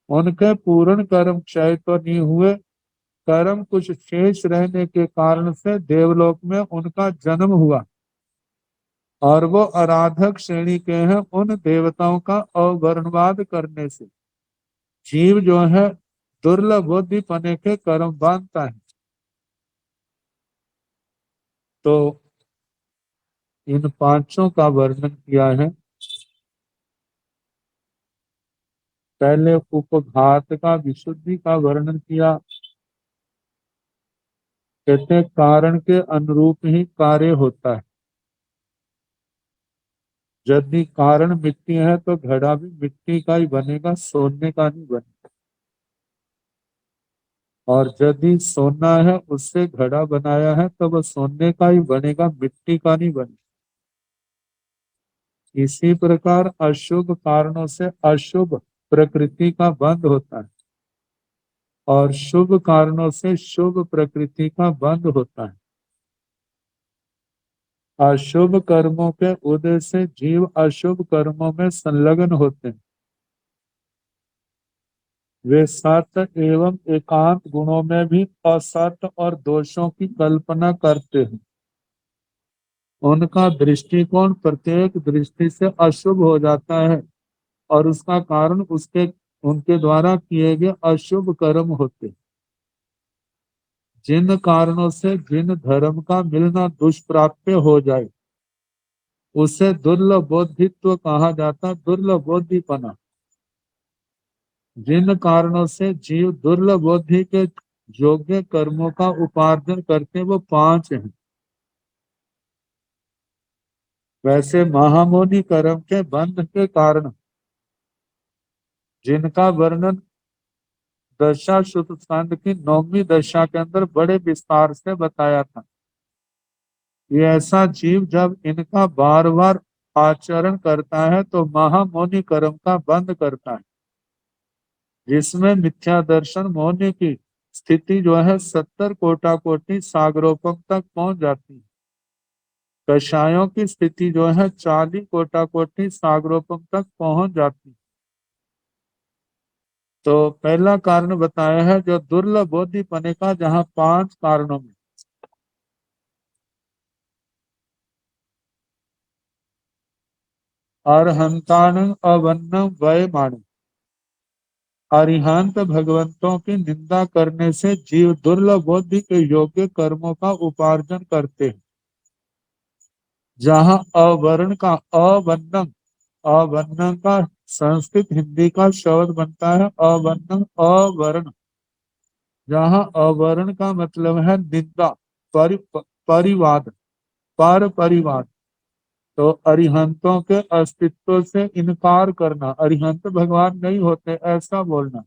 C: उनके पूर्ण कर्म क्षय तो नहीं हुए, कर्म कुछ शेष रहने के कारण से देवलोक में उनका जन्म हुआ और वो आराधक श्रेणी के हैं। उन देवताओं का अवर्णवाद करने से जीव जो है दुर्लभ बुद्धि पने के कर्म बांधता है। तो इन पांचों का वर्णन किया है। पहले उपघात का, विशुद्धि का वर्णन किया। कहते हैं कारण के अनुरूप ही कार्य होता है। यदि कारण मिट्टी है तो घड़ा भी मिट्टी का ही बनेगा, सोने का नहीं बनेगा। और यदि सोना है उससे घड़ा बनाया है तो वह सोने का ही बनेगा, मिट्टी का नहीं बनेगा। इसी प्रकार अशुभ कारणों से अशुभ प्रकृति का बंध होता है और शुभ कारणों से शुभ प्रकृति का बंध होता है। अशुभ कर्मों के उदय से जीव अशुभ कर्मों में संलग्न होते हैं। वे सत एवं एकांत गुणों में भी असत और दोषों की कल्पना करते हैं। उनका दृष्टिकोण प्रत्येक दृष्टि से अशुभ हो जाता है और उसका कारण उसके उनके द्वारा किए गए अशुभ कर्म होते हैं। जिन कारणों से जिन धर्म का मिलना दुष्प्राप्य हो जाए उसे दुर्लभ बोधित्व कहा जाता, दुर्लभ बोधिपना। जिन कारणों से जीव दुर्लभ बुद्धि के योग्य कर्मों का उपार्जन करते हैं वो पांच हैं। वैसे महामोनि कर्म के बंध के कारण जिनका वर्णन दशा शुद्ध स्कंद की 9वीं दशा के अंदर बड़े विस्तार से बताया था। ये ऐसा जीव जब इनका बार बार आचरण करता है तो महामोनि कर्म का बंध करता है, जिसमें मिथ्या दर्शन मौन्य की स्थिति जो है 70 कोटा कोटि सागरोपम तक पहुंच जाती है। कषायों की स्थिति जो है 40 कोटा कोटि सागरोपम तक पहुंच जाती है। तो पहला कारण बताया है जो दुर्लभ बोधिपने का, जहां 5 कारणों में अरहंतान अवन्न वय माने। अरिहंत भगवंतों की निंदा करने से जीव दुर्लभ बुद्धि के योग्य कर्मों का उपार्जन करते हैं। जहाँ अवर्ण का अवन्नम, अवर्ण का संस्कृत हिंदी का शब्द बनता है अवन्नम, अवर्ण। जहाँ अवर्ण का मतलब है निंदा, परिवाद, पर परिवाद। तो अरिहंतों के अस्तित्व से इनकार करना, अरिहंत भगवान नहीं होते ऐसा बोलना,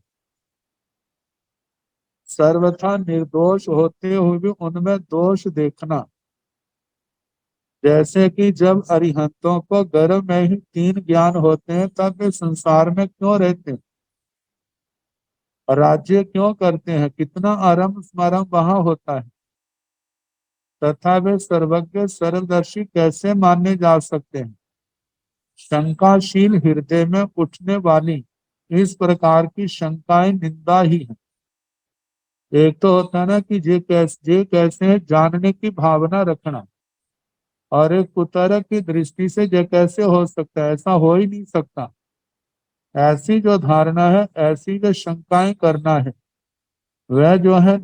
C: सर्वथा निर्दोष होते हुए भी उनमें दोष देखना। जैसे कि जब अरिहंतों को गर्भ में ही 3 ज्ञान होते हैं तब वे संसार में क्यों रहते हैं, राज्य क्यों करते हैं, कितना आरंभ स्मरण वहां होता है, तथा वे सर्वज्ञ सर्वदर्शी कैसे माने जा सकते हैं। शंकाशील हृदय में उठने वाली इस प्रकार की शंकाएं निंदा ही है। एक तो होता है ना कि जे कैसे है जानने की भावना रखना, और एक कुतर्क की दृष्टि से जे कैसे हो सकता है, ऐसा हो ही नहीं सकता। ऐसी जो धारणा है, ऐसी जो शंकाएं करना है, वह जो है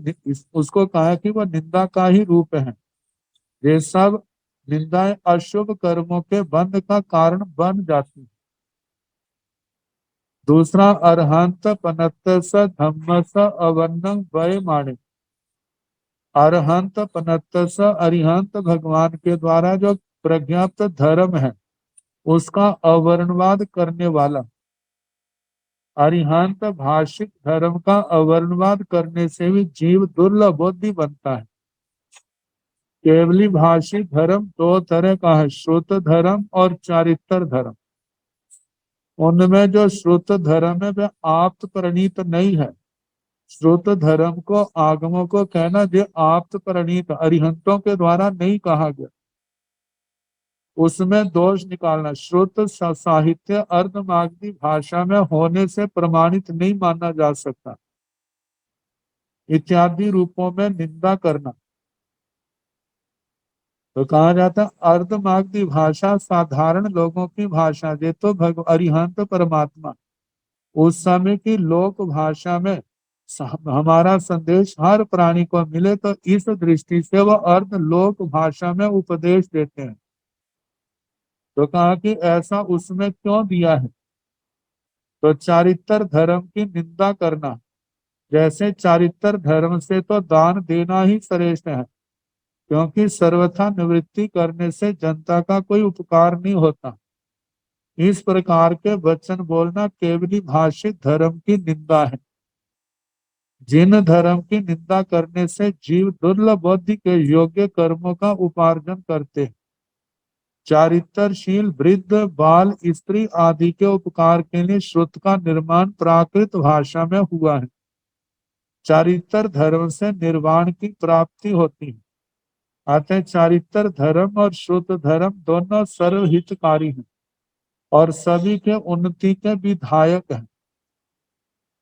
C: उसको कहा है कि वह निंदा का ही रूप है। ये सब निंदाएं अशुभ कर्मों के बंध का कारण बन जाती है। दूसरा, अरहंत पनत्त स धम्म स अवन्नं वय माणे। अरहंत पनत्त स अरिहंत भगवान के द्वारा जो प्रज्ञाप्त धर्म है, उसका अवर्णवाद करने वाला। अरिहंत भाषिक धर्म का अवर्णवाद करने से भी जीव दुर्लभ बुद्धि बनता है। केवली भाषिक धर्म दो तरह का है, श्रुत धर्म और चारित्र धर्म। उनमें जो श्रुत धर्म है वह आप्त प्रणीत नहीं है। श्रुत धर्म को आगमों को कहना जो आप्त प्रणीत अरिहंतों के द्वारा नहीं कहा गया, उसमें दोष निकालना। श्रुत साहित्य अर्धमागधी भाषा में होने से प्रमाणित नहीं माना जा सकता, इत्यादि रूपों में निंदा करना। तो कहा जाता है अर्धमागधी भाषा साधारण लोगों की भाषा, ये तो अरिहंत परमात्मा। उस समय की लोक भाषा में हमारा संदेश हर प्राणी को मिले, तो इस दृष्टि से वह अर्ध लोक भाषा में उपदेश देते हैं। तो कहा कि ऐसा उसमें क्यों दिया है? तो चारित्र धर्म की निंदा करना, जैसे चारित्र धर्म से तो दान देना ही श्रेष्ठ है, क्योंकि सर्वथा निवृत्ति करने से जनता का कोई उपकार नहीं होता। इस प्रकार के वचन बोलना केवली भाषिक धर्म की निंदा है। जिन धर्म की निंदा करने से जीव दुर्लभ बुद्धि के योग्य कर्मों का उपार्जन करते हैं। चारित्रशील वृद्ध बाल स्त्री आदि के उपकार के लिए श्रुत का निर्माण प्राकृत भाषा में हुआ है। चारित्र धर्म से निर्वाण की प्राप्ति होती है। अतः चारित्र धर्म और श्रुत धर्म दोनों सर्वहितकारी हैं और सभी के उन्नति के विधायक हैं।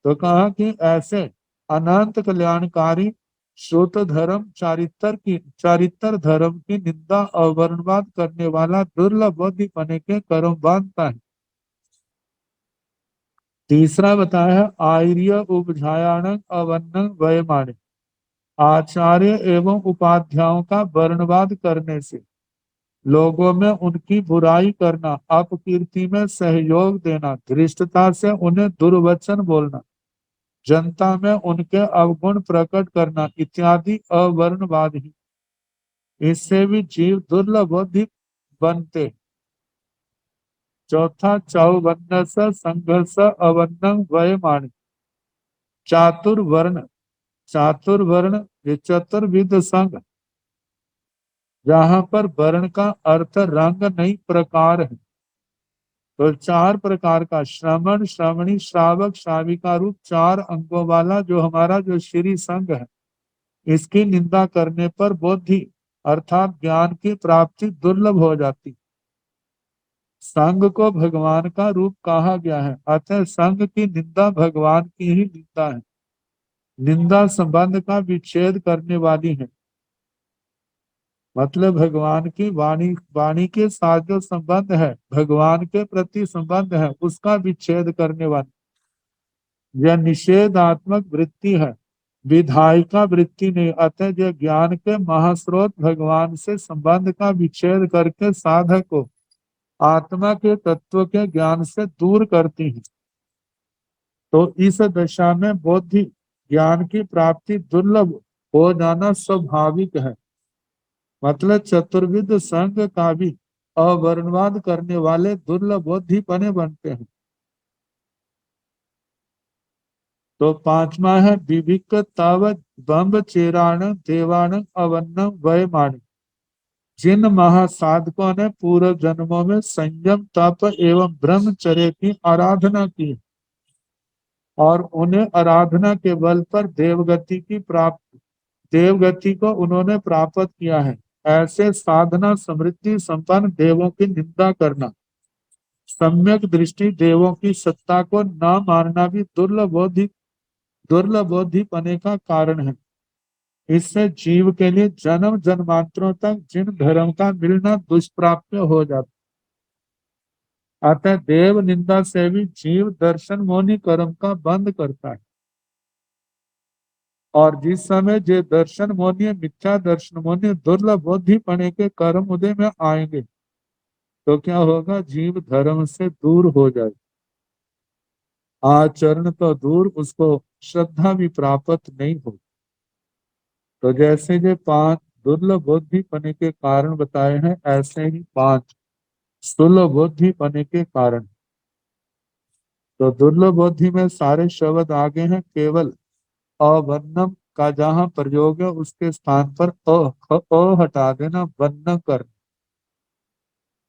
C: तो कहा कि ऐसे अनंत कल्याणकारी श्रुत धर्म चारित्र धर्म की निंदा और वर्णवाद करने वाला दुर्लभ बुद्धि बने के कर्म बांधता है। तीसरा बताया है आर्य उपझायाण अवन्न वयमाने। आचार्य एवं उपाध्यायों का वर्णवाद करने से लोगों में उनकी बुराई करना, अपकीर्ति में सहयोग देना, धृष्टता से उन्हें दुर्वचन बोलना, जनता में उनके अवगुण प्रकट करना इत्यादि अवर्णवाद ही। इससे भी जीव दुर्लभ बुद्धि बनते। चौथा, चौवन्न संघर्ष अवन्नम वयमानि। चातुर्वर्ण, चातुर्वर्ण ये चतुर्विध संघ, जहाँ पर वर्ण का अर्थ रंग नहीं प्रकार है। तो चार प्रकार का श्रमण श्रमणी श्रावक श्राविका रूप चार अंगों वाला जो हमारा जो श्री संघ है, इसकी निंदा करने पर बुद्धि अर्थात ज्ञान की प्राप्ति दुर्लभ हो जाती। संघ को भगवान का रूप कहा गया है, अतः संघ की निंदा भगवान की ही निंदा है। निंदा संबंध का विच्छेद करने वाली है, मतलब भगवान की वाणी के साथ जो संबंध है, भगवान के प्रति संबंध है, उसका विच्छेद करने वाली यह निषेधात्मक वृत्ति है, विधायिका वृत्ति नहीं। अतः जो ज्ञान के महास्रोत भगवान से संबंध का विच्छेद करके साधक को आत्मा के तत्व के ज्ञान से दूर करती है। तो इस दशा में बुद्धि ज्ञान की प्राप्ति दुर्लभ हो जाना स्वाभाविक है। मतलब चतुर्विध संघ का भी अवर्णवाद करने वाले दुर्लभ बुद्धि बने बनते हैं। तो पांचवा है विविक तावत बम्ब चेराण देवाण अवन्न वयमाण। जिन महासाधकों ने पूर्व जन्मों में संयम तप एवं ब्रह्मचर्य की आराधना की और उन्हें आराधना के बल पर देवगति को उन्होंने प्राप्त किया है, ऐसे साधना समृद्धि संपन्न देवों की निंदा करना, सम्यक दृष्टि देवों की सत्ता को न मानना भी दुर्लभ बुद्धि दुर्लभ बुद्धि पने का कारण है। इससे जीव के लिए जन्म जन्मांतरों तक जिन धर्म का मिलना दुष्प्राप्य हो जाता। अतः देव निंदा से भी जीव दर्शन मोनि कर्म का बंद करता है। और जिस समय जे दर्शन मोनि मिथ्या दर्शन मोनि दुर्लभ बुद्धि पने के कर्म उदय में आएंगे तो क्या होगा, जीव धर्म से दूर हो जाए। आचरण तो दूर, उसको श्रद्धा भी प्राप्त नहीं हो। तो जैसे ये 5 दुर्लभ बुद्धि पने के कारण बताए हैं, ऐसे ही 5 सुलभ बुद्धि पने के कारण। तो दुर्लभ बुद्धि में सारे शब्द आगे हैं, केवल अवन्नम का जहां प्रयोग है उसके स्थान पर अ हटा देना, वन्न कर।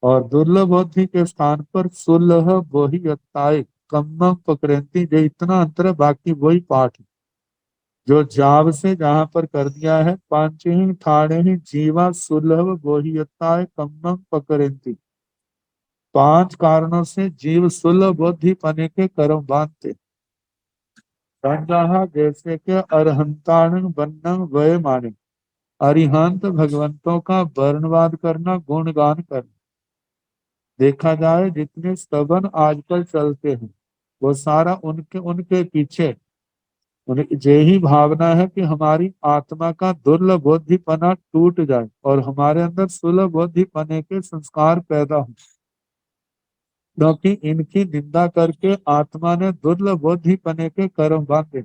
C: और दुर्लभ बुद्धि के स्थान पर सुलह वही यत्ताय कम्मम पकड़ती, जो इतना अंतर है, बाकी वही पाठ है। जो जाव से जहां पर कर दिया है, पांचही ठाणे ही जीवा सुलभ वही यत्ताय कम्मम पकड़ती। 5 कारणों से जीव सुलभ बुद्धि पने के कर्म बांधते। संग्रह जैसे के अरहंताण बन्नम वय माने, अरिहंत भगवंतों का वर्णवाद करना, गुणगान करना। देखा जाए जितने स्तवन आजकल चलते हैं वो सारा उनके उनके पीछे उनकी यही भावना है कि हमारी आत्मा का दुर्लभ बुद्धिपना टूट जाए और हमारे अंदर सुलभ बुद्धिपने के संस्कार पैदा हो। क्योंकि इनकी निंदा करके आत्मा ने दुर्लभ बुद्धिपने के कर्म बांधे।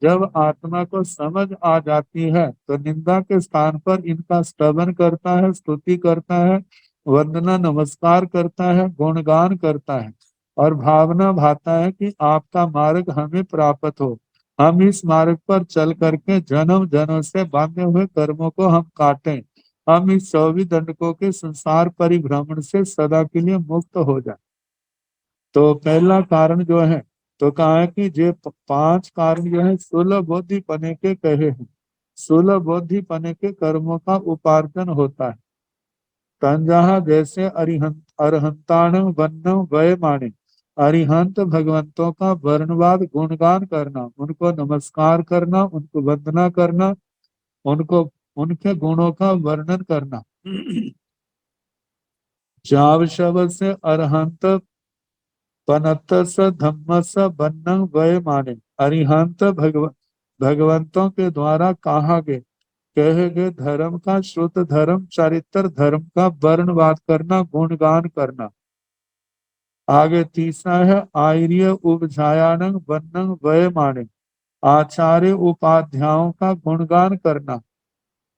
C: जब आत्मा को समझ आ जाती है तो निंदा के स्थान पर इनका स्तवन करता है, स्तुति करता है, वंदना नमस्कार करता है, गुणगान करता है और भावना भाता है कि आपका मार्ग हमें प्राप्त हो। हम इस मार्ग पर चल करके जन्म जन्म से बांधे हुए कर्मों को हम काटें। हम इस 24 दंडकों के संसार परिभ्रमण से सदा के लिए मुक्त हो जाए। तो पहला कारण जो है, तो कहा है कि ये 5 कारण जो है सुलभ बुद्धि पने के कहे हैं। सुलभ बुद्धि पने के कर्मों का उपार्जन होता है। तंजहा जैसे अरिहंत अरहंताण वन्न वय माने, अरिहंत भगवंतों का वर्णवाद गुणगान करना, उनको नमस्कार करना, उनको वंदना करना, उनको उनके गुणों का वर्णन करना। जाव शब्द से अरहंत पनतस धम्मस बन्नं वय माने, अरिहंत भगवंतों के द्वारा कहे गए धर्म का, शुद्ध धर्म चरित्र धर्म का वर्णवाद करना, गुणगान करना। आगे तीसरा है आर्य उपझायानं वन्नं वय माने, आचार्य उपाध्यायों का गुणगान करना।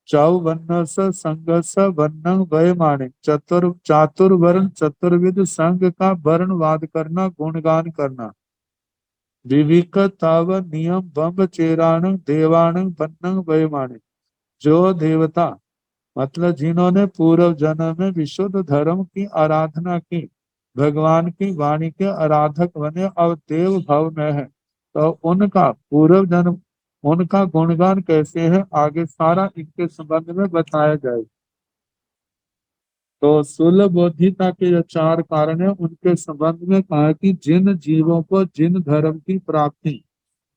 C: चौवन्नस संगस वन्नं वय माने, चातुर्वर्ण चतुर्विध संघ का वर्णवाद करना, गुणगान करना। विविक ताव नियम बम्ब चेराण देवाण वन्नं वय माने, जो देवता मतलब जिन्होंने पूर्व जन्म में विशुद्ध धर्म की आराधना की, भगवान की वाणी के आराधक बने और देव भाव में है, तो उनका पूर्व जन्म, उनका गुणगान कैसे है, आगे सारा इनके संबंध में बताया जाए। तो सुलभ बोधिता के जो 4 कारण है उनके संबंध में कहा कि जिन जीवों को जिन धर्म की प्राप्ति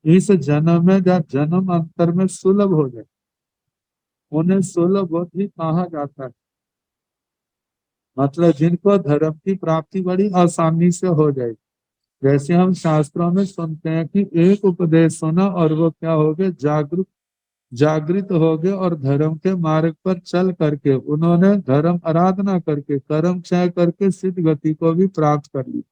C: इस जन्म में या जन्म अंतर में सुलभ हो जाए, उन्हें सुलभ बुद्धि कहा जाता है। मतलब जिनको धर्म की प्राप्ति बड़ी आसानी से हो जाए। जैसे हम शास्त्रों में सुनते हैं कि एक उपदेश सुना और वो क्या हो गए, जागृत हो गए और धर्म के मार्ग पर चल करके उन्होंने धर्म आराधना करके कर्म क्षय करके सिद्ध गति को भी प्राप्त कर ली।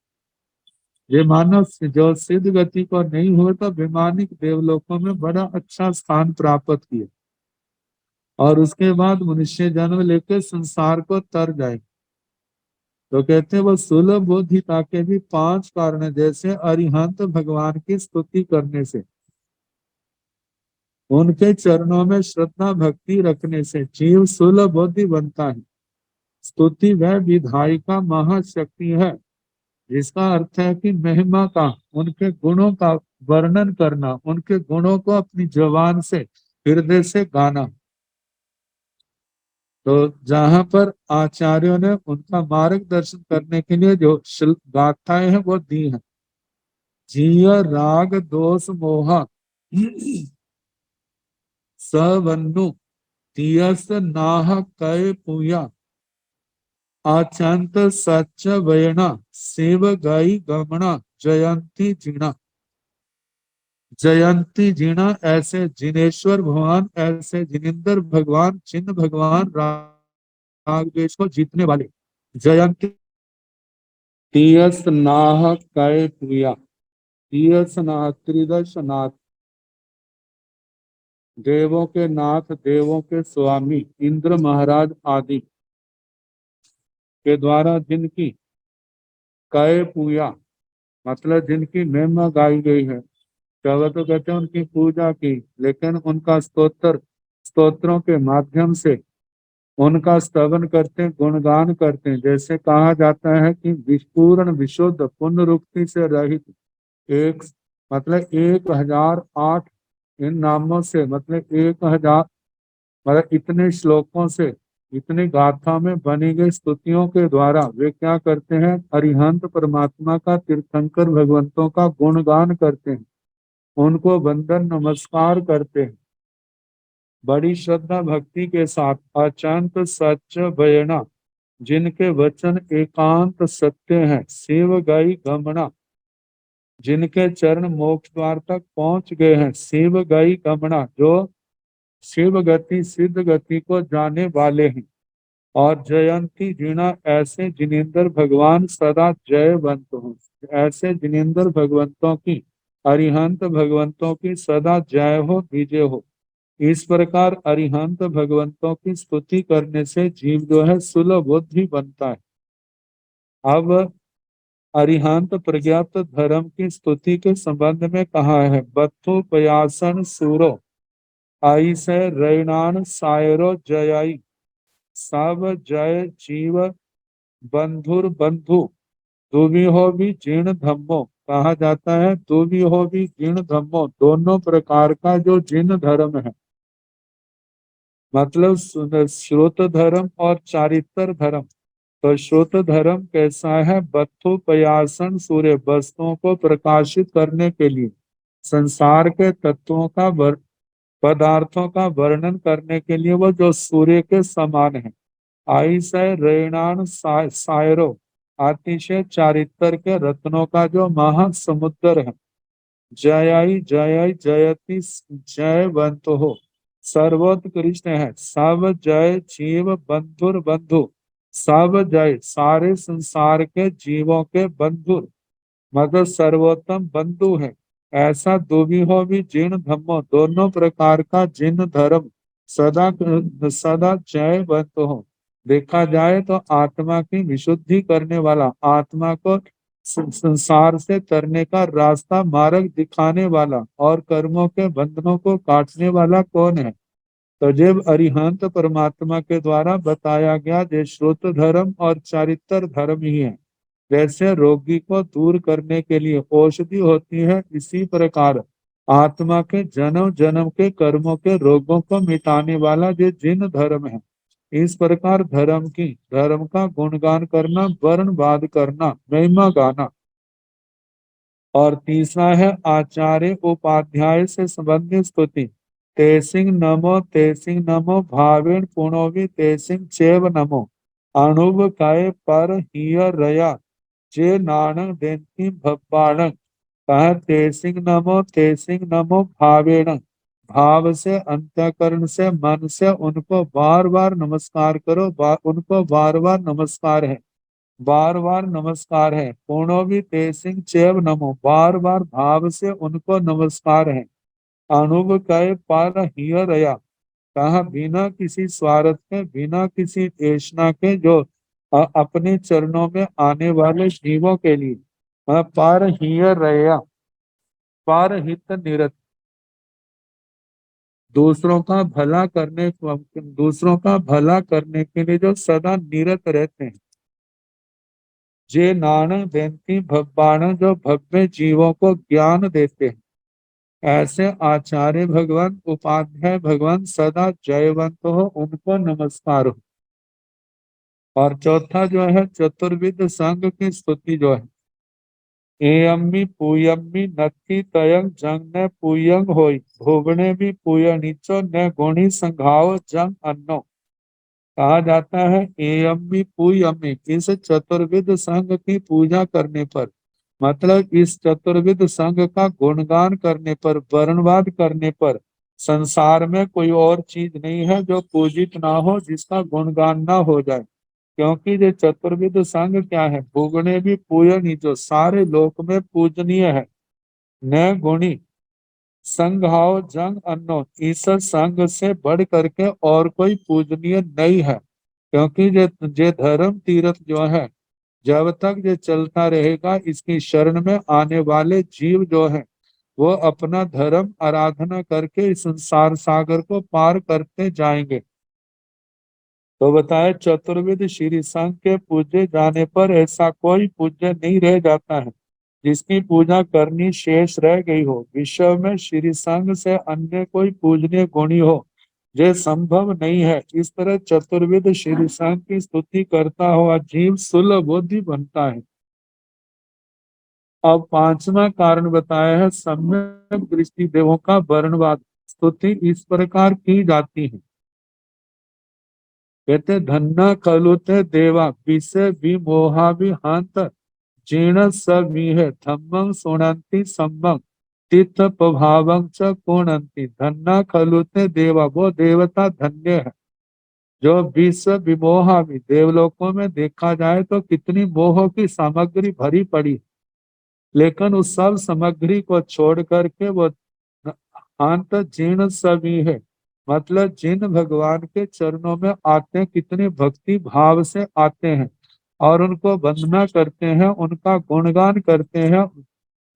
C: ये मानव जो सिद्ध गति को नहीं हुए तो विमानिक देवलोकों में बड़ा अच्छा स्थान प्राप्त किए और उसके बाद मनुष्य जन्म लेकर संसार को तर जाए। तो कहते हैं वो सुलभ बोधिता के भी 5 कारण है। जैसे अरिहंत भगवान की स्तुति करने से, उनके चरणों में श्रद्धा भक्ति रखने से जीव सुलभ बुद्धि बनता है। स्तुति वह विधायी का महाशक्ति है जिसका अर्थ है कि महिमा का, उनके गुणों का वर्णन करना, उनके गुणों को अपनी जुबान से हृदय से गाना। तो जहां पर आचार्यों ने उनका मार्गदर्शन करने के लिए जो गाथाएं हैं वो दी हैं। जिय राग दोष मोहा सवन्नु तियस नाह कय पुया आचंत सच वयना सेव गाई गमना जयंती जीना। जयंती जीना ऐसे जिनेश्वर भगवान, ऐसे जिनेन्द्र भगवान, चिन्ह भगवान, रागदेश को जीतने वाले। जयंती तीयस नाह कय प्रिया, तीयस नाह त्रिदश नाथ, देवों के नाथ, देवों के स्वामी, इंद्र महाराज आदि के द्वारा जिनकी कय पूया मतलब जिनकी महिमा गाई गई है। कव तो कहते हैं उनकी पूजा की, लेकिन उनका स्तोत्रों के माध्यम से उनका स्तवन करते हैं, गुणगान करते हैं। जैसे कहा जाता है कि विपूर्ण विशुद्ध पुनरुक्ति से रहित एक मतलब 1008 इन नामों से मतलब 1000 मतलब इतने श्लोकों से इतनी गाथा में बनी गई स्तुतियों के द्वारा वे क्या करते हैं, अरिहंत परमात्मा का, तीर्थंकर भगवंतों का गुणगान करते हैं, उनको वंदन नमस्कार करते हैं बड़ी श्रद्धा भक्ति के साथ। अचंत सच बयना जिनके वचन एकांत सत्य हैं, शिव गई गमना जिनके चरण मोक्ष द्वार तक पहुंच गए हैं, शिव गई गमना जो शिव गति सिद्ध गति को जाने वाले हैं। और जयंती जीना ऐसे जिनेन्द्र भगवान सदा जयवंत हो, ऐसे जिनेन्द्र भगवंतों की, अरिहंत भगवंतों की सदा जय हो, विजय हो। इस प्रकार अरिहंत भगवंतों की स्तुति करने से जीव जो है सुलभ बुद्धि बनता है। अब अरिहंत प्रज्ञात धर्म की स्तुति के संबंध में कहा है, बत्थु पयासन सूरो आई से रैनान सायरो जयाई सब जय जीव बंधुर बंधु दुवि हो भी जीर्ण धम्मो। कहा जाता है दुवि हो भी जीर्ण धम्मो, दोनों प्रकार का जो जीर्ण धर्म है मतलब श्रोत धर्म और चारित्र धर्म। तो श्रोत धर्म कैसा है, बत्थु पयासन सूर्य वस्तुओं को प्रकाशित करने के लिए, संसार के तत्वों का पदार्थों का वर्णन करने के लिए वो जो सूर्य के समान है। आईसय रेणान सायरो अतिशय चारित्र के रत्नों का जो महासमुद्र है। जयाई जय जयति जयवंत हो सर्वोत्कृष्ट है, सब जय जीव बंधुर बंधु, सब जय सारे संसार के जीवों के बंधुर मतलब सर्वोत्तम बंधु है। ऐसा दुभी हो भी जीर्ण धम्मो, दोनों प्रकार का जीर्ण धर्म सदा सदा जयवंत हो। देखा जाए तो आत्मा की विशुद्धि करने वाला, आत्मा को संसार से तरने का रास्ता मार्ग दिखाने वाला और कर्मों के बंधनों को काटने वाला कौन है? तो जब अरिहंत परमात्मा के द्वारा बताया गया जो श्रोत धर्म और चारित्र धर्म ही है। जैसे रोगी को दूर करने के लिए औषधि होती है, इसी प्रकार आत्मा के जन्म जन्म के कर्मों के रोगों को मिटाने वाला जो जिन धर्म है। इस प्रकार धर्म का गुणगान करना, वर्णवाद करना, महिमा गाना। और तीसरा है आचार्य उपाध्याय से संबंधित स्तुति। तेसिंग नमो भावेन पुणोवि तेसिंग चैव नमो अणुव काय पर हिय रया जे नानक देंती भब्बाणं। कहा तेसिंग नमो भावेन, भाव से, अंतःकरण से, मन से उनको बार बार नमस्कार करो, उनको बार बार नमस्कार है, बार बार नमस्कार है। पूर्णो भी तेसिंग चैव नमो, बार बार भाव से उनको नमस्कार है। अणुव कय पर हिय रया, कहा बिना किसी स्वार्थ के, बिना किसी तृष्णा के जो अपने चरणों में आने वाले जीवों के लिए पर हिय रया, पर हित निरत, दूसरों का भला करने के लिए जो सदा निरत रहते हैं। जे नानक देंती भब्बाण, जो भव्य जीवों को ज्ञान देते हैं। ऐसे आचार्य भगवान, उपाध्याय भगवान सदा जयवंत हो, उनको नमस्कार हो। और चौथा जो है चतुर्विध संघ की स्तुति जो है, एयम्मी पूयम्मी नत्थि तयंग जंग न पूयंग होई भोगने भी पूय नीचो न गुणी संघाव जंग अन्नो। कहा जाता है एयम्मी पूयम्मी, इस चतुर्विध संघ की पूजा करने पर, मतलब इस चतुर्विध संघ का गुणगान करने पर, वर्णवाद करने पर, संसार में कोई और चीज नहीं है जो पूजित ना हो, जिसका गुणगान ना हो जाए। क्योंकि ये चतुर्विध संघ क्या है, भुगने भी पूजनीय, जो सारे लोक में पूजनीय है। न गुणी संघाव जंग अन्नो, इस संघ से बढ़ करके और कोई पूजनीय नहीं है। क्योंकि ये धर्म तीर्थ जो है, जब तक ये चलता रहेगा, इसकी शरण में आने वाले जीव जो है वो अपना धर्म आराधना करके इस संसार सागर को पार करते जाएंगे। तो बताए चतुर्विध श्री संघ के पूजे जाने पर ऐसा कोई पूज्य नहीं रह जाता है जिसकी पूजा करनी शेष रह गई हो। विश्व में श्री संघ से अन्य कोई पूजनीय गुणी हो, ये संभव नहीं है। इस तरह चतुर्विध श्री संघ की स्तुति करता हुआ जीव सुलभ बुद्धि बनता है। अब पांचवा कारण बताया है सम्यक दृष्टि देवों का वर्णवाद। स्तुति इस प्रकार की जाती है, कहते धन्ना खलुते देवा विषय विमोहा विहांत जीर्ण समीह धम्मं सुनंति सम्मं तीर्थ प्रभावं च पुनंति। धन्ना खलुते देवा, वो देवता धन्य है जो विश्व विमोहा भी, देवलोकों में देखा जाए तो कितनी मोह की सामग्री भरी पड़ी, लेकिन उस सब सामग्री को छोड़ करके वो अंत जीर्ण सभी है, मतलब जिन भगवान के चरणों में आते हैं, कितने भक्ति भाव से आते हैं और उनको वंदना करते हैं, उनका गुणगान करते हैं,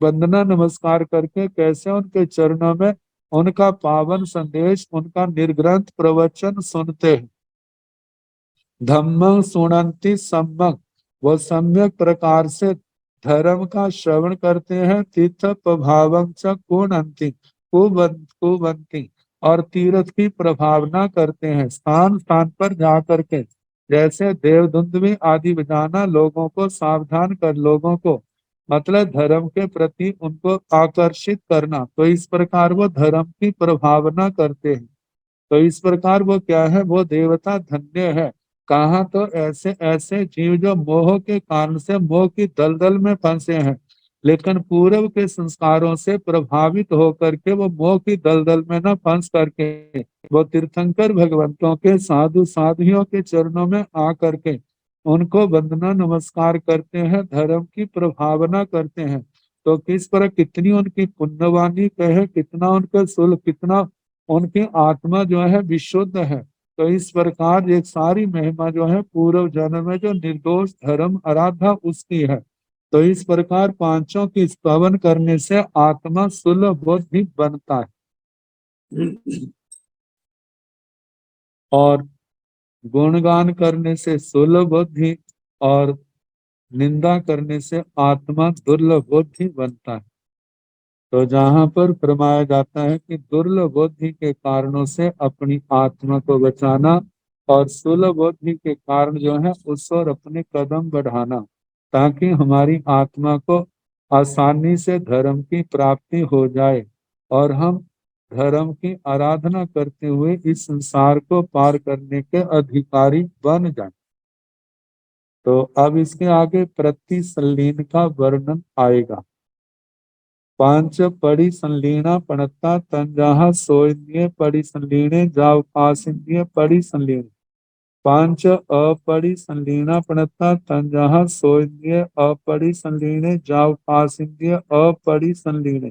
C: वंदना नमस्कार करके कैसे उनके चरणों में उनका पावन संदेश, उनका निर्ग्रंथ प्रवचन सुनते हैं। धम्मं सुनंति सम्यक, वो सम्यक प्रकार से धर्म का श्रवण करते हैं। तीर्थ प्रभावं च कुर्वन्ति, कुर्वन्ति, और तीर्थ की प्रभावना करते हैं, स्थान स्थान पर जा करके, जैसे देवदुंदुभि आदि बजाना, लोगों को सावधान कर, लोगों को मतलब धर्म के प्रति उनको आकर्षित करना, तो इस प्रकार वो धर्म की प्रभावना करते हैं। तो इस प्रकार वो क्या है, वो देवता धन्य है। कहा तो ऐसे ऐसे जीव जो मोह के कारण से मोह की दलदल में फंसे हैं, लेकिन पूर्व के संस्कारों से प्रभावित होकर के वो मोह की दलदल में न फंस करके वो तीर्थंकर भगवंतों के साधु साधियों के चरणों में आ करके उनको वंदना नमस्कार करते हैं, धर्म की प्रभावना करते हैं। तो किस पर कितनी उनकी पुण्यवानी कहे, कितना उनका शुल्क, कितना उनकी आत्मा जो है विशुद्ध है। तो इस प्रकार एक सारी महिमा जो है पूर्व जन्म में जो निर्दोष धर्म आराधा उसकी है। तो इस प्रकार पांचों की स्तवन करने से आत्मा सुलभ बुद्धि बनता है, और गुणगान करने से सुलभ बुद्धि, और निंदा करने से आत्मा दुर्लभ बुद्धि बनता है। तो जहां पर फरमाया जाता है कि दुर्लभ बुद्धि के कारणों से अपनी आत्मा को बचाना और सुलभ बुद्धि के कारण जो है उस और अपने कदम बढ़ाना, ताकि हमारी आत्मा को आसानी से धर्म की प्राप्ति हो जाए और हम धर्म की आराधना करते हुए इस संसार को पार करने के अधिकारी बन जाए। तो अब इसके आगे प्रतिसल्लीन का वर्णन आएगा। पांच पड़ी संलीना पणता तंजाहा सोइन्य पड़ी संलीने जाव पासिन्य पड़ी संलीन। पांच अपड़ी संलीना पणता तंजाहा सोइन्य अपड़ी संलीने जाव पासिन्य अपड़ी संलीने।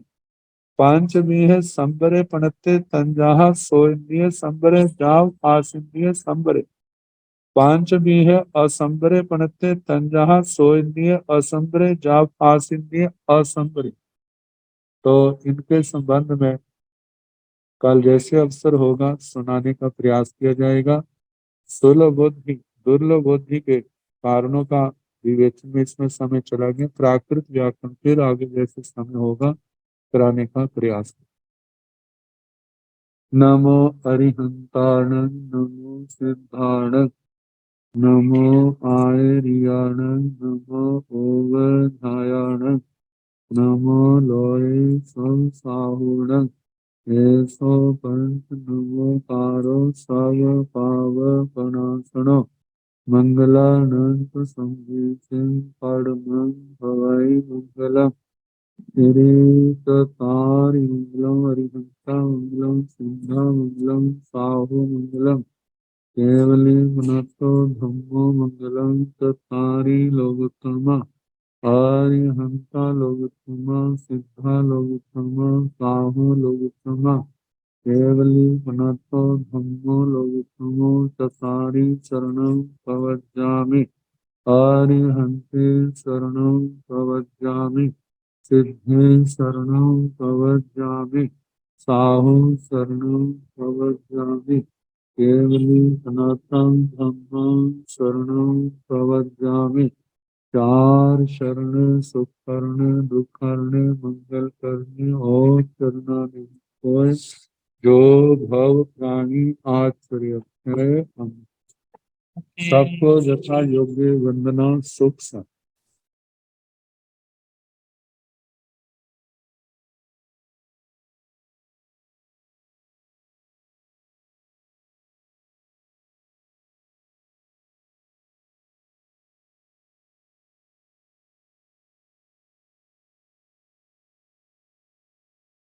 C: पांच है संबरे पणते तंजाहा सोइन्य संबरे जाव आसिन्य संबरे। पांच है असंबरे पणते तंजाहा सोइन्य असंबरे जाव आसिन्य असंबरे। तो इनके संबंध में कल जैसे अवसर होगा सुनाने का प्रयास किया जाएगा। सुलभ बुद्धि दुर्लभ बुद्धि के कारणों का विवेचन में इसमें समय चला गया। प्राकृत व्याकरण फिर आगे जैसे समय होगा कराने का प्रयास। नमो अरिहंताण, नमो सिद्धाण, नमो आयरियाण, नमो ओवधायाण, नमो लोय संसाहुणं एसो पंच नमोकारो सब पावपनाशनो मंगलानंत संगीतं परमं भवै मंगलम् किरीटधारि मंगलम् हरिहंसा मंगलम् सिंहा मंगलम् साहु मंगलम् केवली मनतो धम्मो मंगलम् चत्तारि लोकोत्तमा हरिहंसा लोकोत्तमा सिद्धा लोकोत्तमा साहु लोकोत्तमा केवली मनतो धम्मो लोकोत्तमो चत्तारि शरणं प्रवज्जामि हरिहंते शरणं प्रवज्जामि सिद्धे शरणं प्रवज्जामि साहु शरणं प्रवज्जामि केवली सनातन धम्मं शरणं प्रवज्जामि चार शरण सुख करने दुख करने मंगल करने और चरणानि कोय जो भव प्राणी आश्चर्य है हम सबको यथा योग्य वंदना सुख सा